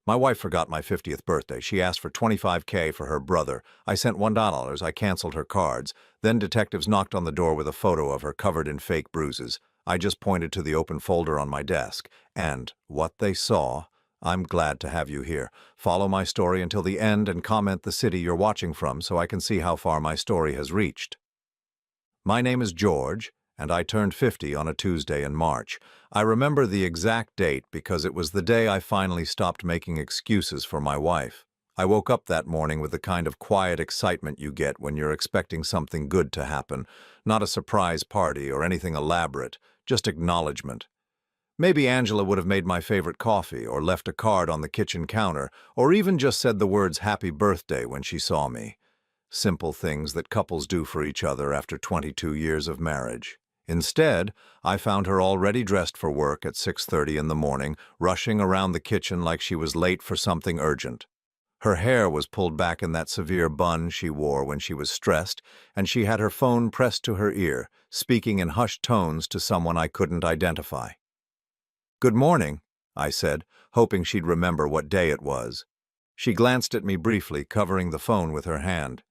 My wife forgot my 50th birthday. She asked for $25K for her brother. I sent $1. I canceled her cards. Then detectives knocked on the door with a photo of her covered in fake bruises. I just pointed to the open folder on my desk. And what they saw, I'm glad to have you here. Follow my story until the end and comment the city you're watching from so I can see how far my story has reached. My name is George, and I turned 50 on a Tuesday in March. I remember the exact date because it was the day I finally stopped making excuses for my wife. I woke up that morning with the kind of quiet excitement you get when you're expecting something good to happen, not a surprise party or anything elaborate, just acknowledgement. Maybe Angela would have made my favorite coffee or left a card on the kitchen counter or even just said the words "Happy Birthday" when she saw me. Simple things that couples do for each other after 22 years of marriage. Instead, I found her already dressed for work at 6:30 in the morning, rushing around the kitchen like she was late for something urgent. Her hair was pulled back in that severe bun she wore when she was stressed, and she had her phone pressed to her ear, speaking in hushed tones to someone I couldn't identify. "Good morning," I said, hoping she'd remember what day it was. She glanced at me briefly, covering the phone with her hand.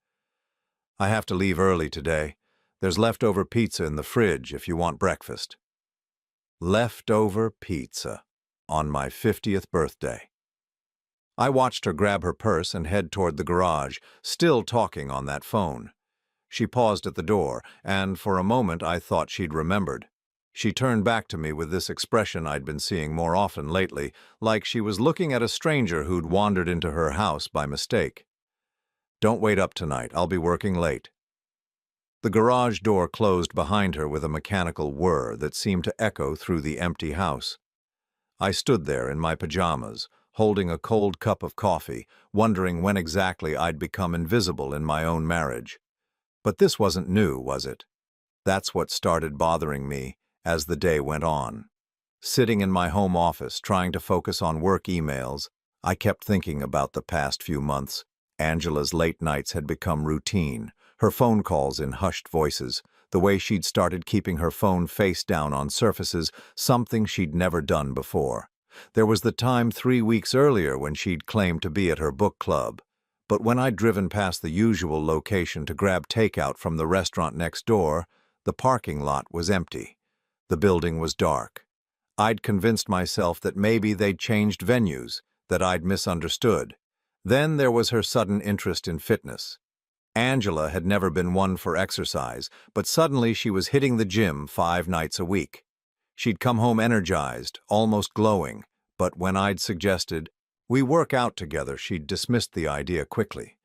"I have to leave early today. There's leftover pizza in the fridge if you want breakfast." Leftover pizza on my 50th birthday. I watched her grab her purse and head toward the garage, still talking on that phone. She paused at the door, and for a moment I thought she'd remembered. She turned back to me with this expression I'd been seeing more often lately, like she was looking at a stranger who'd wandered into her house by mistake. "Don't wait up tonight. I'll be working late." The garage door closed behind her with a mechanical whir that seemed to echo through the empty house. I stood there in my pajamas, holding a cold cup of coffee, wondering when exactly I'd become invisible in my own marriage. But this wasn't new, was it? That's what started bothering me as the day went on. Sitting in my home office, trying to focus on work emails, I kept thinking about the past few months. Angela's late nights had become routine, her phone calls in hushed voices, the way she'd started keeping her phone face down on surfaces, something she'd never done before. There was the time 3 weeks earlier when she'd claimed to be at her book club. But when I'd driven past the usual location to grab takeout from the restaurant next door, the parking lot was empty. The building was dark. I'd convinced myself that maybe they'd changed venues, that I'd misunderstood. Then there was her sudden interest in fitness. Angela had never been one for exercise, but suddenly she was hitting the gym 5 nights a week. She'd come home energized, almost glowing, but when I'd suggested, "We work out together," she'd dismissed the idea quickly.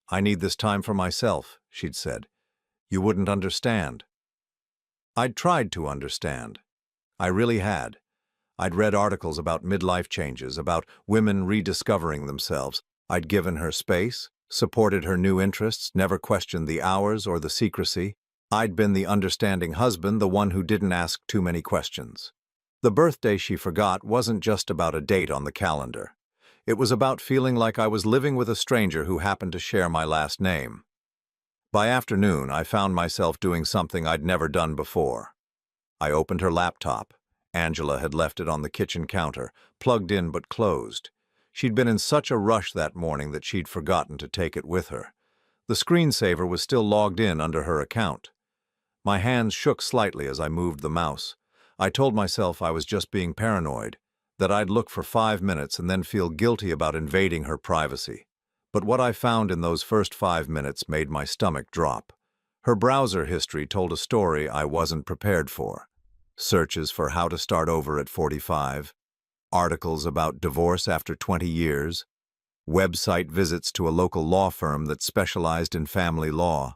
"I need this time for myself," she'd said. "You wouldn't understand." I'd tried to understand. I really had. I'd read articles about midlife changes, about women rediscovering themselves. I'd given her space, supported her new interests, never questioned the hours or the secrecy. I'd been the understanding husband, the one who didn't ask too many questions. The birthday she forgot wasn't just about a date on the calendar. It was about feeling like I was living with a stranger who happened to share my last name. By afternoon, I found myself doing something I'd never done before. I opened her laptop. Angela had left it on the kitchen counter, plugged in but closed. She'd been in such a rush that morning that she'd forgotten to take it with her. The screensaver was still logged in under her account. My hands shook slightly as I moved the mouse. I told myself I was just being paranoid, that I'd look for 5 minutes and then feel guilty about invading her privacy. But what I found in those first 5 minutes made my stomach drop. Her browser history told a story I wasn't prepared for. Searches for how to start over at 45, articles about divorce after 20 years, website visits to a local law firm that specialized in family law.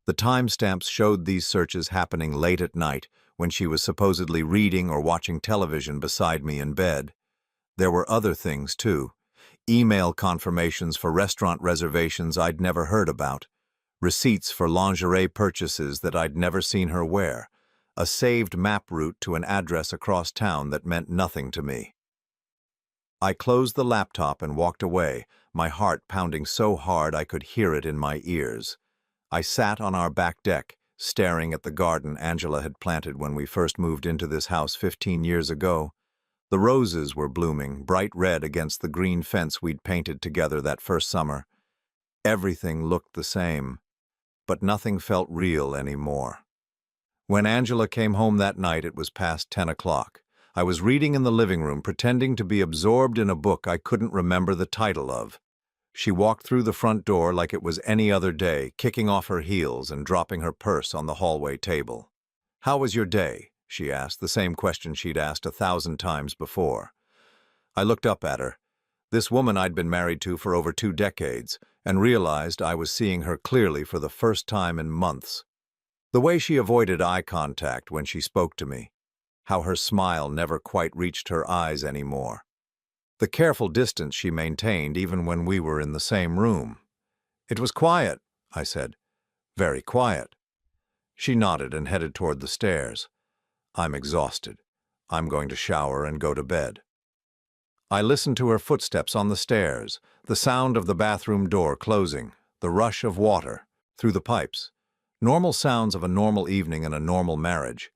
The timestamps showed these searches happening late at night when she was supposedly reading or watching television beside me in bed. There were other things, too. Email confirmations for restaurant reservations I'd never heard about, receipts for lingerie purchases that I'd never seen her wear, a saved map route to an address across town that meant nothing to me. I closed the laptop and walked away, my heart pounding so hard I could hear it in my ears. I sat on our back deck, staring at the garden Angela had planted when we first moved into this house 15 years ago. The roses were blooming, bright red against the green fence we'd painted together that first summer. Everything looked the same, but nothing felt real anymore. When Angela came home that night, it was past 10 o'clock. I was reading in the living room, pretending to be absorbed in a book I couldn't remember the title of. She walked through the front door like it was any other day, kicking off her heels and dropping her purse on the hallway table. "How was your day?" she asked, the same question she'd asked 1,000 times before. I looked up at her, this woman I'd been married to for over 2 decades, and realized I was seeing her clearly for the first time in months. The way she avoided eye contact when she spoke to me, how her smile never quite reached her eyes anymore. The careful distance she maintained even when we were in the same room. "It was quiet," I said. "Very quiet." She nodded and headed toward the stairs. "I'm exhausted. I'm going to shower and go to bed." I listened to her footsteps on the stairs, the sound of the bathroom door closing, the rush of water through the pipes. Normal sounds of a normal evening in a normal marriage.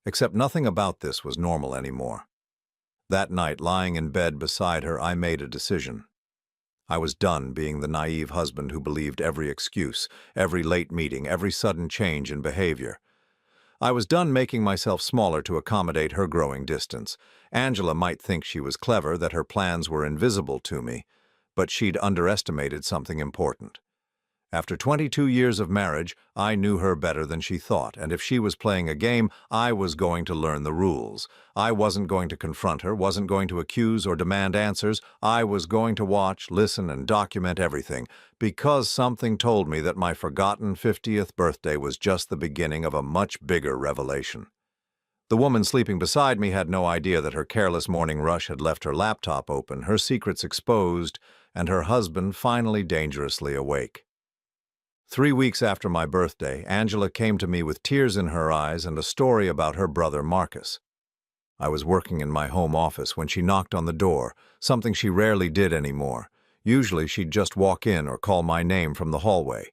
Except nothing about this was normal anymore. That night, lying in bed beside her, I made a decision. I was done being the naive husband who believed every excuse, every late meeting, every sudden change in behavior. I was done making myself smaller to accommodate her growing distance. Angela might think she was clever, that her plans were invisible to me, but she'd underestimated something important. After 22 years of marriage, I knew her better than she thought, and if she was playing a game, I was going to learn the rules. I wasn't going to confront her, wasn't going to accuse or demand answers. I was going to watch, listen, and document everything, because something told me that my forgotten 50th birthday was just the beginning of a much bigger revelation. The woman sleeping beside me had no idea that her careless morning rush had left her laptop open, her secrets exposed, and her husband finally dangerously awake. 3 weeks after my birthday, Angela came to me with tears in her eyes and a story about her brother Marcus. I was working in my home office when she knocked on the door, something she rarely did anymore. Usually she'd just walk in or call my name from the hallway.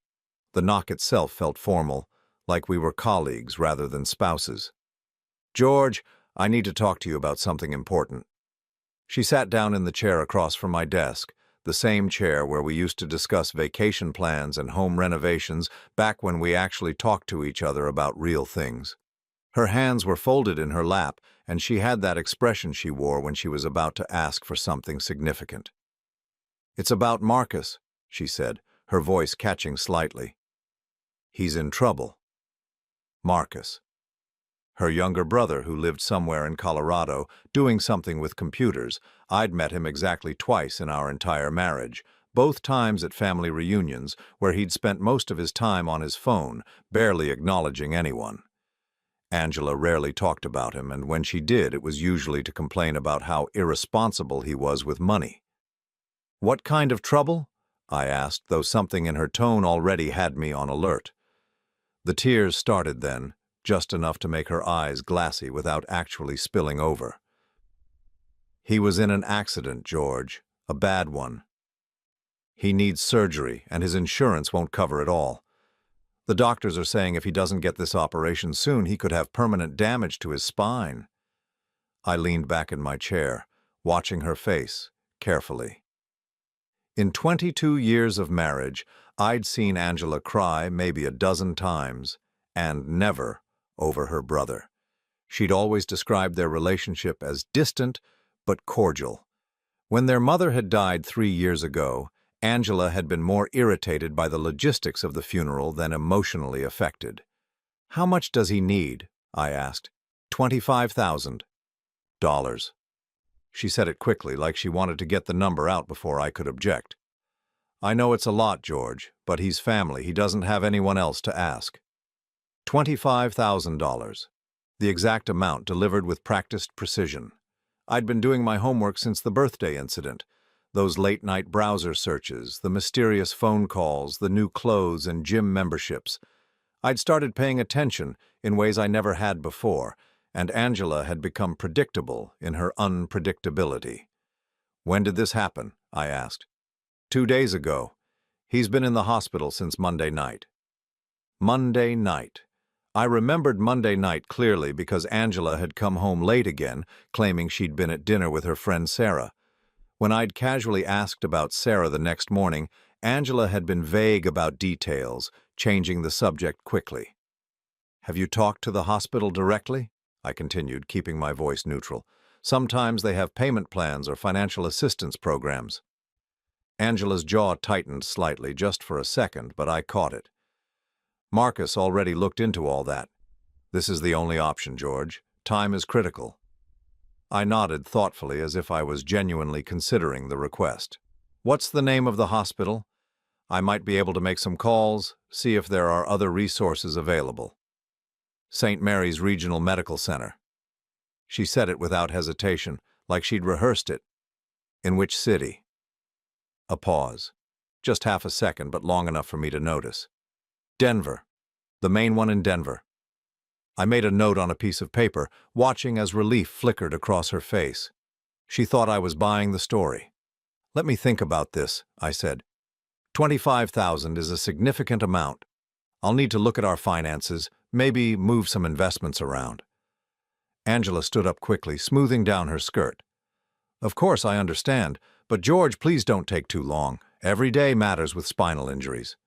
The knock itself felt formal, like we were colleagues rather than spouses. "George, I need to talk to you about something important." She sat down in the chair across from my desk, the same chair where we used to discuss vacation plans and home renovations back when we actually talked to each other about real things. Her hands were folded in her lap, and she had that expression she wore when she was about to ask for something significant. "It's about Marcus," she said, her voice catching slightly. "He's in trouble." Marcus. Her younger brother, who lived somewhere in Colorado, doing something with computers. I'd met him exactly twice in our entire marriage, both times at family reunions, where he'd spent most of his time on his phone, barely acknowledging anyone. Angela rarely talked about him, and when she did, it was usually to complain about how irresponsible he was with money. "What kind of trouble?" I asked, though something in her tone already had me on alert. The tears started then, just enough to make her eyes glassy without actually spilling over. "He was in an accident, George, a bad one. He needs surgery, and his insurance won't cover it all. The doctors are saying if he doesn't get this operation soon, he could have permanent damage to his spine." I leaned back in my chair, watching her face carefully. In 22 years of marriage, I'd seen Angela cry maybe a dozen times, and never over her brother. She'd always described their relationship as distant but cordial. When their mother had died 3 years ago, Angela had been more irritated by the logistics of the funeral than emotionally affected. "How much does he need?" I asked. $25,000. She said it quickly, like she wanted to get the number out before I could object. "I know it's a lot, George, but he's family. He doesn't have anyone else to ask." $25,000. The exact amount delivered with practiced precision. I'd been doing my homework since the birthday incident. Those late-night browser searches, the mysterious phone calls, the new clothes and gym memberships. I'd started paying attention in ways I never had before, and Angela had become predictable in her unpredictability. "When did this happen?" I asked. 2 days ago. He's been in the hospital since Monday night." Monday night. I remembered Monday night clearly because Angela had come home late again, claiming she'd been at dinner with her friend Sarah. When I'd casually asked about Sarah the next morning, Angela had been vague about details, changing the subject quickly. "Have you talked to the hospital directly?" I continued, keeping my voice neutral. "Sometimes they have payment plans or financial assistance programs." Angela's jaw tightened slightly, just for a second, but I caught it. "Marcus already looked into all that. This is the only option, George. Time is critical." I nodded thoughtfully as if I was genuinely considering the request. "What's the name of the hospital? I might be able to make some calls, see if there are other resources available." "St. Mary's Regional Medical Center." She said it without hesitation, like she'd rehearsed it. "In which city?" A pause. Just half a second, but long enough for me to notice. "Denver. The main one in Denver." I made a note on a piece of paper, watching as relief flickered across her face. She thought I was buying the story. "Let me think about this," I said. "25,000 is a significant amount. I'll need to look at our finances, maybe move some investments around." Angela stood up quickly, smoothing down her skirt. "Of course, I understand, but George, please don't take too long. Every day matters with spinal injuries."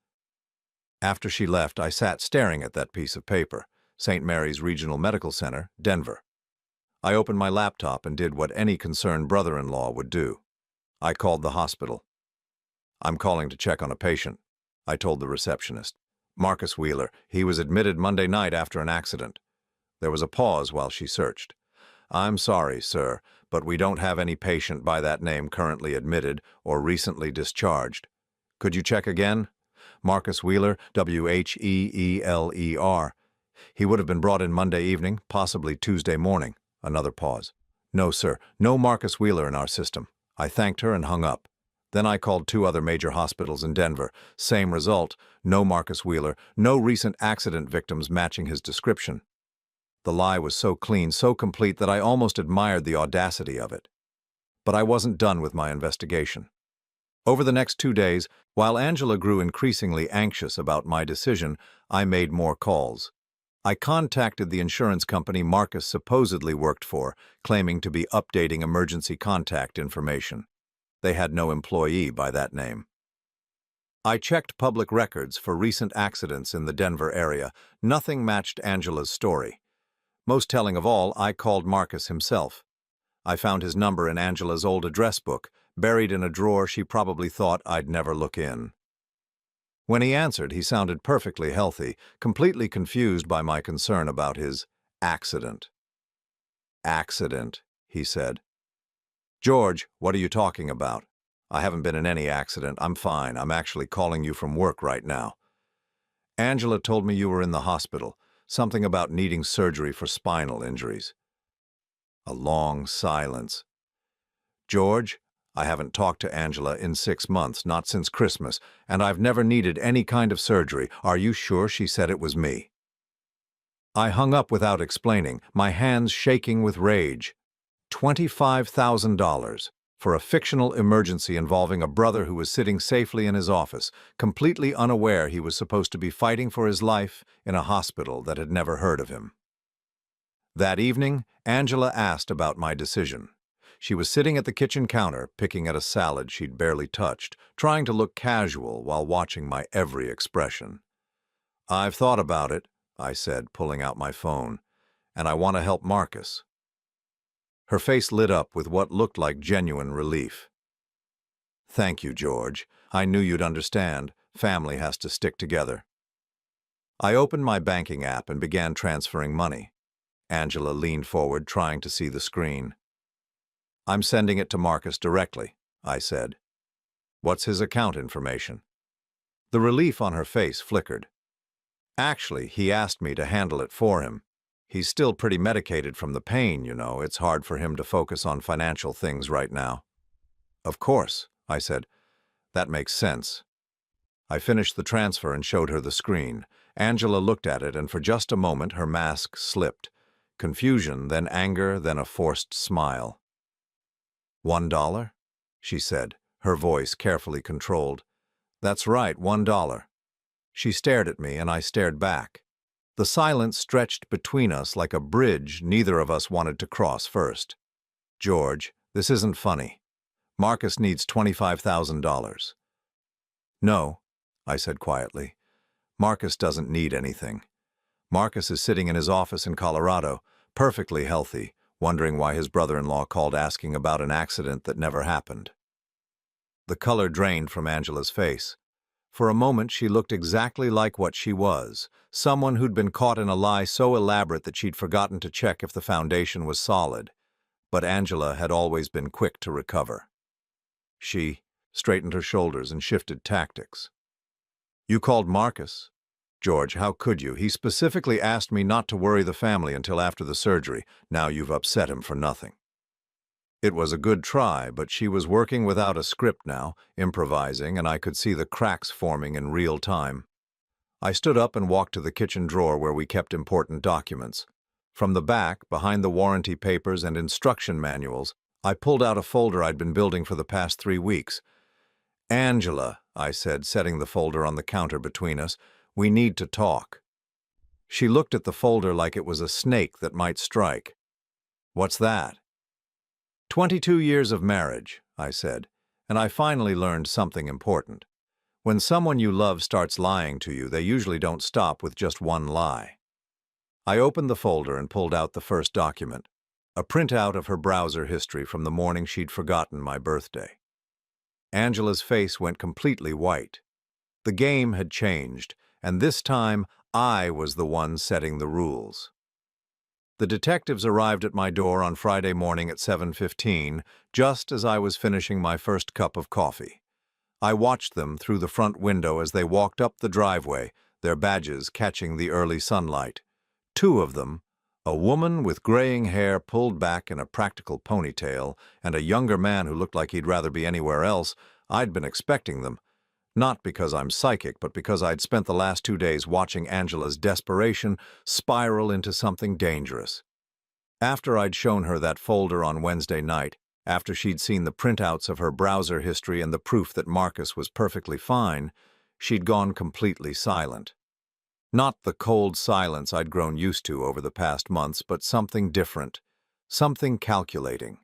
After she left, I sat staring at that piece of paper. St. Mary's Regional Medical Center, Denver. I opened my laptop and did what any concerned brother-in-law would do. I called the hospital. "I'm calling to check on a patient," I told the receptionist. "Marcus Wheeler. He was admitted Monday night after an accident." There was a pause while she searched. "I'm sorry, sir, but we don't have any patient by that name currently admitted or recently discharged." "Could you check again?" "Marcus Wheeler, Wheeler. He would have been brought in Monday evening, possibly Tuesday morning." Another pause. "No, sir, no Marcus Wheeler in our system." I thanked her and hung up. Then I called 2 other major hospitals in Denver. Same result, no Marcus Wheeler, no recent accident victims matching his description. The lie was so clean, so complete that I almost admired the audacity of it. But I wasn't done with my investigation. Over the next 2 days, while Angela grew increasingly anxious about my decision, I made more calls. I contacted the insurance company Marcus supposedly worked for, claiming to be updating emergency contact information. They had no employee by that name. I checked public records for recent accidents in the Denver area. Nothing matched Angela's story. Most telling of all, I called Marcus himself. I found his number in Angela's old address book, buried in a drawer she probably thought I'd never look in. When he answered, he sounded perfectly healthy, completely confused by my concern about his accident. "Accident," he said. "George, what are you talking about? I haven't been in any accident. I'm fine. I'm actually calling you from work right now." "Angela told me you were in the hospital. Something about needing surgery for spinal injuries." A long silence. "George, I haven't talked to Angela in 6 months, not since Christmas, and I've never needed any kind of surgery. Are you sure she said it was me?" I hung up without explaining, my hands shaking with rage. $25,000 for a fictional emergency involving a brother who was sitting safely in his office, completely unaware he was supposed to be fighting for his life in a hospital that had never heard of him. That evening, Angela asked about my decision. She was sitting at the kitchen counter, picking at a salad she'd barely touched, trying to look casual while watching my every expression. "I've thought about it," I said, pulling out my phone, "and I want to help Marcus." Her face lit up with what looked like genuine relief. "Thank you, George. I knew you'd understand. Family has to stick together." I opened my banking app and began transferring money. Angela leaned forward, trying to see the screen. "I'm sending it to Marcus directly," I said. "What's his account information?" The relief on her face flickered. "Actually, he asked me to handle it for him. He's still pretty medicated from the pain, you know. It's hard for him to focus on financial things right now." "Of course," I said. "That makes sense." I finished the transfer and showed her the screen. Angela looked at it, and for just a moment her mask slipped. Confusion, then anger, then a forced smile. $1? She said, her voice carefully controlled. "That's right, $1. She stared at me, and I stared back. The silence stretched between us like a bridge neither of us wanted to cross first. "George, this isn't funny. Marcus needs $25,000. "No," I said quietly. "Marcus doesn't need anything. Marcus is sitting in his office in Colorado, perfectly healthy, wondering why his brother-in-law called asking about an accident that never happened." The color drained from Angela's face. For a moment she looked exactly like what she was, someone who'd been caught in a lie so elaborate that she'd forgotten to check if the foundation was solid. But Angela had always been quick to recover. She straightened her shoulders and shifted tactics. "You called Marcus? George, how could you? He specifically asked me not to worry the family until after the surgery. Now you've upset him for nothing." It was a good try, but she was working without a script now, improvising, and I could see the cracks forming in real time. I stood up and walked to the kitchen drawer where we kept important documents. From the back, behind the warranty papers and instruction manuals, I pulled out a folder I'd been building for the past 3 weeks. "Angela," I said, setting the folder on the counter between us, "we need to talk." She looked at the folder like it was a snake that might strike. "What's that?" 22 years of marriage," I said, "and I finally learned something important. When someone you love starts lying to you, they usually don't stop with just one lie." I opened the folder and pulled out the first document, a printout of her browser history from the morning she'd forgotten my birthday. Angela's face went completely white. The game had changed, and this time I was the one setting the rules. The detectives arrived at my door on Friday morning at 7:15, just as I was finishing my first cup of coffee. I watched them through the front window as they walked up the driveway, their badges catching the early sunlight. 2 of them, a woman with graying hair pulled back in a practical ponytail, and a younger man who looked like he'd rather be anywhere else. I'd been expecting them. Not because I'm psychic, but because I'd spent the last 2 days watching Angela's desperation spiral into something dangerous. After I'd shown her that folder on Wednesday night, after she'd seen the printouts of her browser history and the proof that Marcus was perfectly fine, she'd gone completely silent. Not the cold silence I'd grown used to over the past months, but something different, something calculating.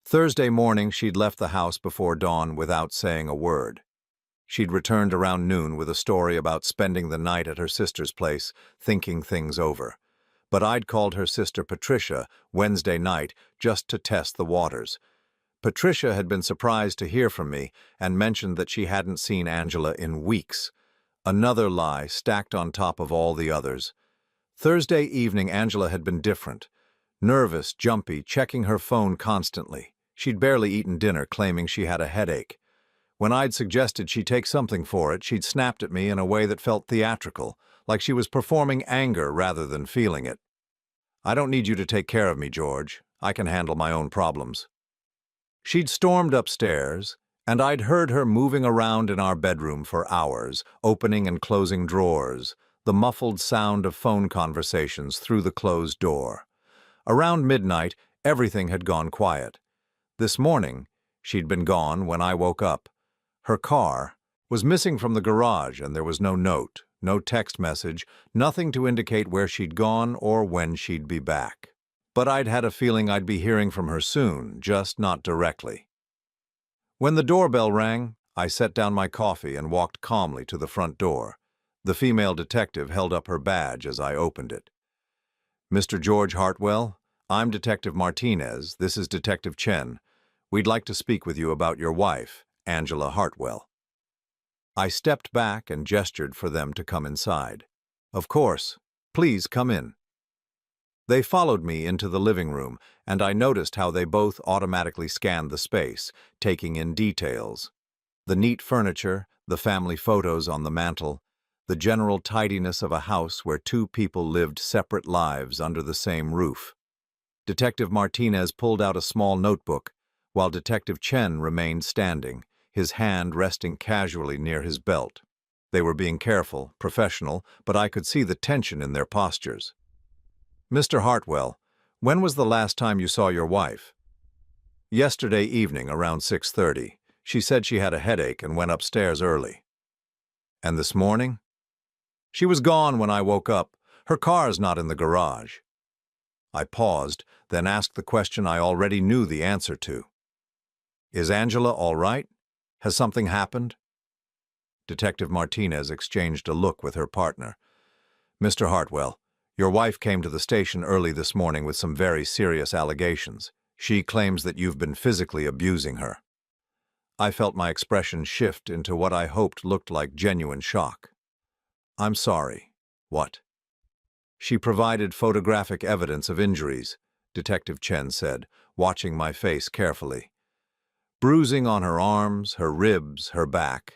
Thursday morning, she'd left the house before dawn without saying a word. She'd returned around noon with a story about spending the night at her sister's place, thinking things over. But I'd called her sister Patricia Wednesday night just to test the waters. Patricia had been surprised to hear from me and mentioned that she hadn't seen Angela in weeks. Another lie stacked on top of all the others. Thursday evening, Angela had been different. Nervous, jumpy, checking her phone constantly. She'd barely eaten dinner, claiming she had a headache. When I'd suggested she take something for it, she'd snapped at me in a way that felt theatrical, like she was performing anger rather than feeling it. "I don't need you to take care of me, George. I can handle my own problems." She'd stormed upstairs, and I'd heard her moving around in our bedroom for hours, opening and closing drawers, the muffled sound of phone conversations through the closed door. Around midnight, everything had gone quiet. This morning, she'd been gone when I woke up. Her car was missing from the garage, and there was no note, no text message, nothing to indicate where she'd gone or when she'd be back. But I'd had a feeling I'd be hearing from her soon, just not directly. When the doorbell rang, I set down my coffee and walked calmly to the front door. The female detective held up her badge as I opened it. "Mr. George Hartwell, I'm Detective Martinez. This is Detective Chen. We'd like to speak with you about your wife, Angela Hartwell." I stepped back and gestured for them to come inside. "Of course. Please come in." They followed me into the living room, and I noticed how they both automatically scanned the space, taking in details. The neat furniture, the family photos on the mantel, the general tidiness of a house where 2 people lived separate lives under the same roof. Detective Martinez pulled out a small notebook, while Detective Chen remained standing, his hand resting casually near his belt. They were being careful, professional, but I could see the tension in their postures. "Mr. Hartwell, when was the last time you saw your wife?" "Yesterday evening, around 6:30. She said she had a headache and went upstairs early." "And this morning?" "She was gone when I woke up. Her car's not in the garage. I paused, then asked the question I already knew the answer to. Is Angela all right? Has something happened? Detective Martinez exchanged a look with her partner. Mr. Hartwell, your wife came to the station early this morning with some very serious allegations. She claims that you've been physically abusing her. I felt my expression shift into what I hoped looked like genuine shock. I'm sorry. What? She provided photographic evidence of injuries, Detective Chen said, watching my face carefully. Bruising on her arms, her ribs, her back.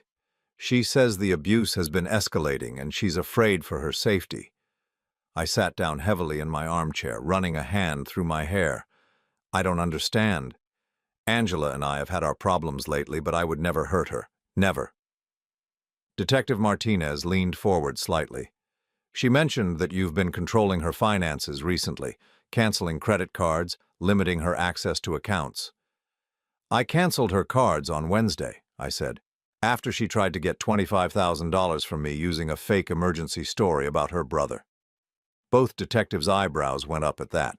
She says the abuse has been escalating and she's afraid for her safety. I sat down heavily in my armchair, running a hand through my hair. I don't understand. Angela and I have had our problems lately, but I would never hurt her. Never. Detective Martinez leaned forward slightly. She mentioned that you've been controlling her finances recently, canceling credit cards, limiting her access to accounts. I canceled her cards on Wednesday, I said, after she tried to get $25,000 from me using a fake emergency story about her brother. Both detectives' eyebrows went up at that.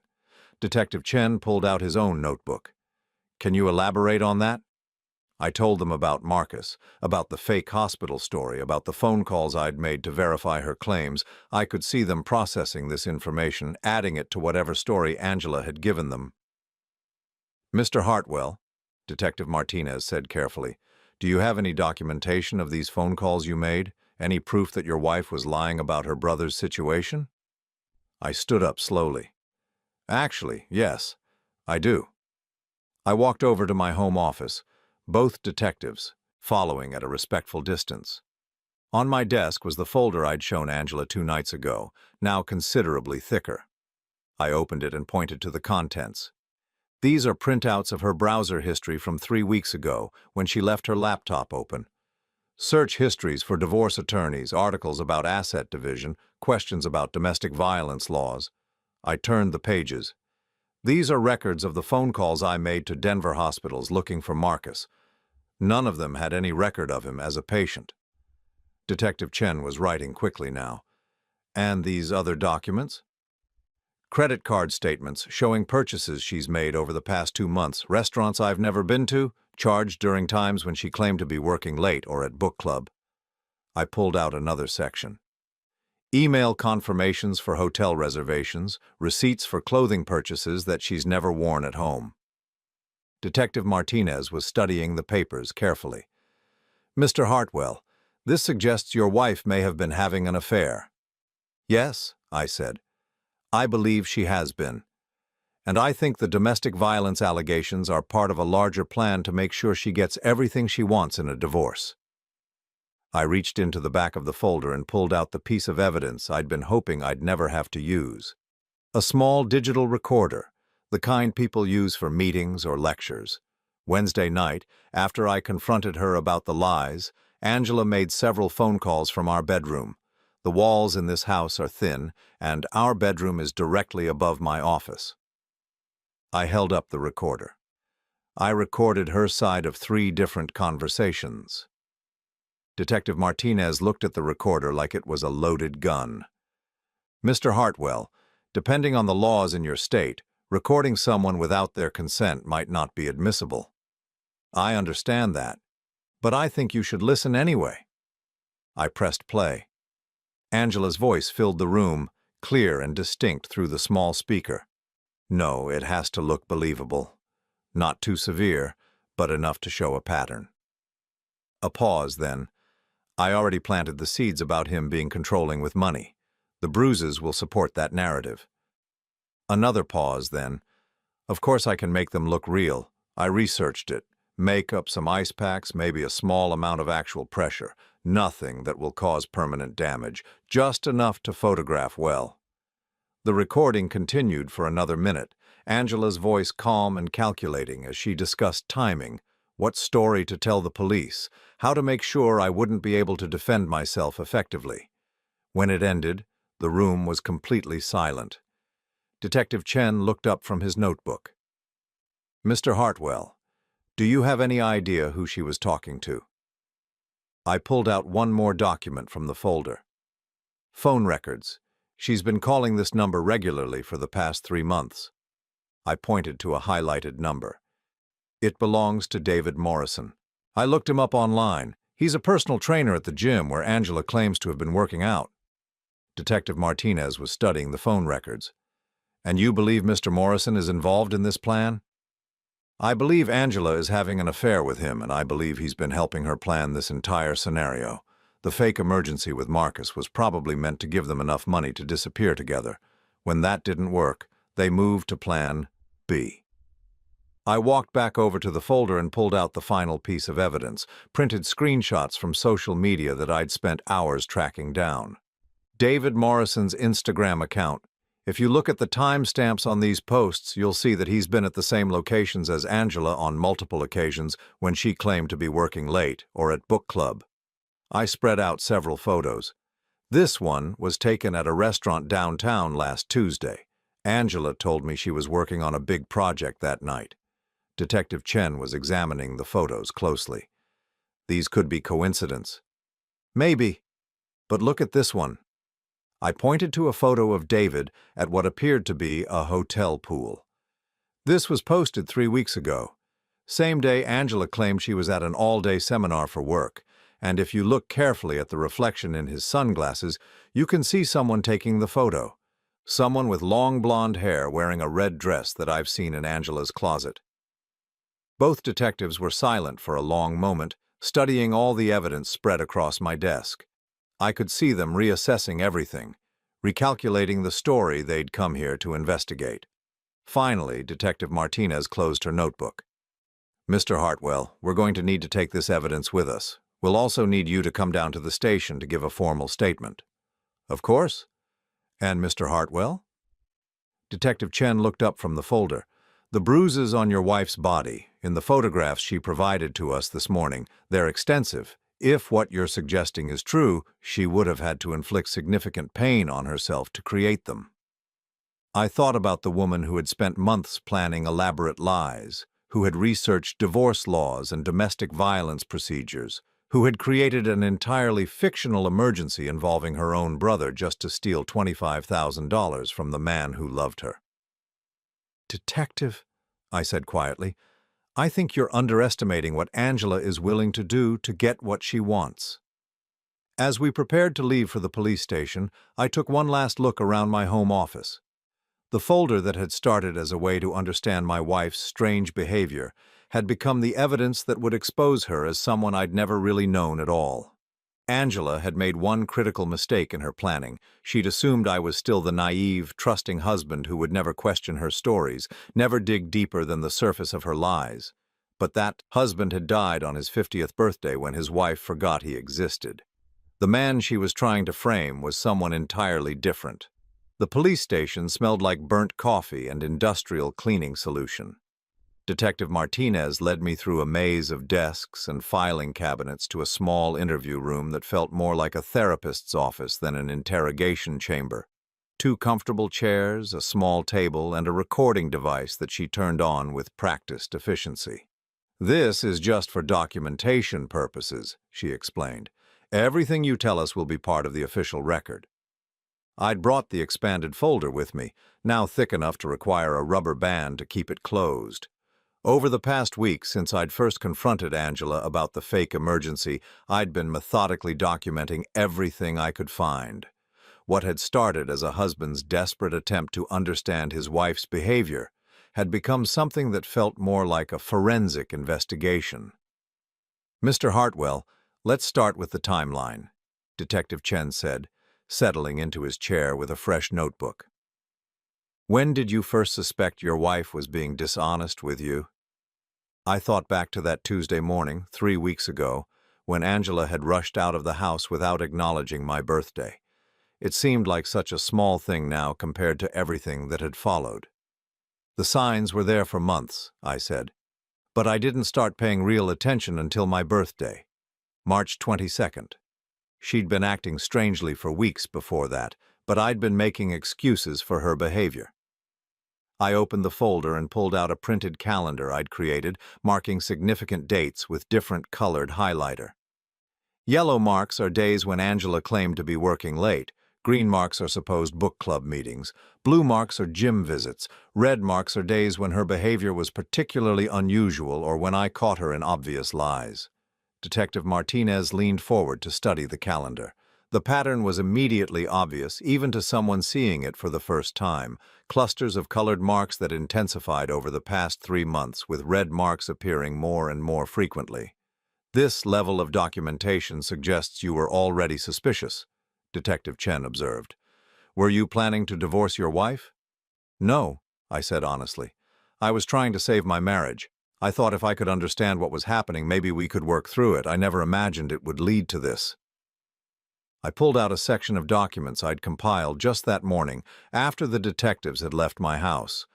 Detective Chen pulled out his own notebook. Can you elaborate on that? I told them about Marcus, about the fake hospital story, about the phone calls I'd made to verify her claims. I could see them processing this information, adding it to whatever story Angela had given them. Mr. Hartwell, Detective Martinez said carefully, do you have any documentation of these phone calls you made? Any proof that your wife was lying about her brother's situation? I stood up slowly. Actually, yes, I do. I walked over to my home office, both detectives following at a respectful distance. On my desk was the folder I'd shown Angela 2 nights ago, now considerably thicker. I opened it and pointed to the contents. These are printouts of her browser history from 3 weeks ago, when she left her laptop open. Search histories for divorce attorneys, articles about asset division, questions about domestic violence laws. I turned the pages. These are records of the phone calls I made to Denver hospitals looking for Marcus. None of them had any record of him as a patient. Detective Chen was writing quickly now. And these other documents? Credit card statements showing purchases she's made over the past 2 months, restaurants I've never been to, charged during times when she claimed to be working late or at book club. I pulled out another section. Email confirmations for hotel reservations, receipts for clothing purchases that she's never worn at home. Detective Martinez was studying the papers carefully. Mr. Hartwell, this suggests your wife may have been having an affair. Yes, I said. I believe she has been. And I think the domestic violence allegations are part of a larger plan to make sure she gets everything she wants in a divorce. I reached into the back of the folder and pulled out the piece of evidence I'd been hoping I'd never have to use. A small digital recorder, the kind people use for meetings or lectures. Wednesday night, after I confronted her about the lies, Angela made several phone calls from our bedroom. The walls in this house are thin, and our bedroom is directly above my office. I held up the recorder. I recorded her side of 3 different conversations. Detective Martinez looked at the recorder like it was a loaded gun. Mr. Hartwell, depending on the laws in your state, recording someone without their consent might not be admissible. I understand that, but I think you should listen anyway. I pressed play. Angela's voice filled the room, clear and distinct through the small speaker. No, it has to look believable. Not too severe, but enough to show a pattern. A pause, then. I already planted the seeds about him being controlling with money. The bruises will support that narrative. Another pause, then. Of course I can make them look real. I researched it. Make up some ice packs, maybe a small amount of actual pressure. Nothing that will cause permanent damage, just enough to photograph well. The recording continued for another minute, Angela's voice calm and calculating as she discussed timing, what story to tell the police, how to make sure I wouldn't be able to defend myself effectively. When it ended, the room was completely silent. Detective Chen looked up from his notebook. Mr. Hartwell, do you have any idea who she was talking to? I pulled out one more document from the folder. Phone records. She's been calling this number regularly for the past 3 months. I pointed to a highlighted number. It belongs to David Morrison. I looked him up online. He's a personal trainer at the gym where Angela claims to have been working out. Detective Martinez was studying the phone records. And you believe Mr. Morrison is involved in this plan? I believe Angela is having an affair with him, and I believe he's been helping her plan this entire scenario. The fake emergency with Marcus was probably meant to give them enough money to disappear together. When that didn't work, they moved to plan B. I walked back over to the folder and pulled out the final piece of evidence, printed screenshots from social media that I'd spent hours tracking down. David Morrison's Instagram account. If you look at the timestamps on these posts, you'll see that he's been at the same locations as Angela on multiple occasions when she claimed to be working late or at book club. I spread out several photos. This one was taken at a restaurant downtown last Tuesday. Angela told me she was working on a big project that night. Detective Chen was examining the photos closely. These could be coincidence. Maybe. But look at this one. I pointed to a photo of David at what appeared to be a hotel pool. This was posted 3 weeks ago. Same day Angela claimed she was at an all-day seminar for work, and if you look carefully at the reflection in his sunglasses, you can see someone taking the photo. Someone with long blonde hair wearing a red dress that I've seen in Angela's closet. Both detectives were silent for a long moment, studying all the evidence spread across my desk. I could see them reassessing everything, recalculating the story they'd come here to investigate. Finally, Detective Martinez closed her notebook. Mr. Hartwell, we're going to need to take this evidence with us. We'll also need you to come down to the station to give a formal statement. Of course. And Mr. Hartwell? Detective Chen looked up from the folder. The bruises on your wife's body, in the photographs she provided to us this morning, they're extensive. If what you're suggesting is true, she would have had to inflict significant pain on herself to create them. I thought about the woman who had spent months planning elaborate lies, who had researched divorce laws and domestic violence procedures, who had created an entirely fictional emergency involving her own brother just to steal $25,000 from the man who loved her. Detective, I said quietly, I think you're underestimating what Angela is willing to do to get what she wants. As we prepared to leave for the police station, I took one last look around my home office. The folder that had started as a way to understand my wife's strange behavior had become the evidence that would expose her as someone I'd never really known at all. Angela had made one critical mistake in her planning. She'd assumed I was still the naive, trusting husband who would never question her stories, never dig deeper than the surface of her lies. But that husband had died on his 50th birthday when his wife forgot he existed. The man she was trying to frame was someone entirely different. The police station smelled like burnt coffee and industrial cleaning solution. Detective Martinez led me through a maze of desks and filing cabinets to a small interview room that felt more like a therapist's office than an interrogation chamber. 2 comfortable chairs, a small table, and a recording device that she turned on with practiced efficiency. This is just for documentation purposes, she explained. Everything you tell us will be part of the official record. I'd brought the expanded folder with me, now thick enough to require a rubber band to keep it closed. Over the past week, since I'd first confronted Angela about the fake emergency, I'd been methodically documenting everything I could find. What had started as a husband's desperate attempt to understand his wife's behavior had become something that felt more like a forensic investigation. Mr. Hartwell, let's start with the timeline, Detective Chen said, settling into his chair with a fresh notebook. When did you first suspect your wife was being dishonest with you? I thought back to that Tuesday morning, 3 weeks ago, when Angela had rushed out of the house without acknowledging my birthday. It seemed like such a small thing now compared to everything that had followed. The signs were there for months, I said, but I didn't start paying real attention until my birthday, March 22nd. She'd been acting strangely for weeks before that, but I'd been making excuses for her behavior. I opened the folder and pulled out a printed calendar I'd created, marking significant dates with different colored highlighter. Yellow marks are days when Angela claimed to be working late. Green marks are supposed book club meetings. Blue marks are gym visits. Red marks are days when her behavior was particularly unusual or when I caught her in obvious lies. Detective Martinez leaned forward to study the calendar. The pattern was immediately obvious, even to someone seeing it for the first time. Clusters of colored marks that intensified over the past 3 months, with red marks appearing more and more frequently. This level of documentation suggests you were already suspicious, Detective Chen observed. Were you planning to divorce your wife? No, I said honestly. I was trying to save my marriage. I thought if I could understand what was happening, maybe we could work through it. I never imagined it would lead to this. I pulled out a section of documents I'd compiled just that morning after the detectives had left my house.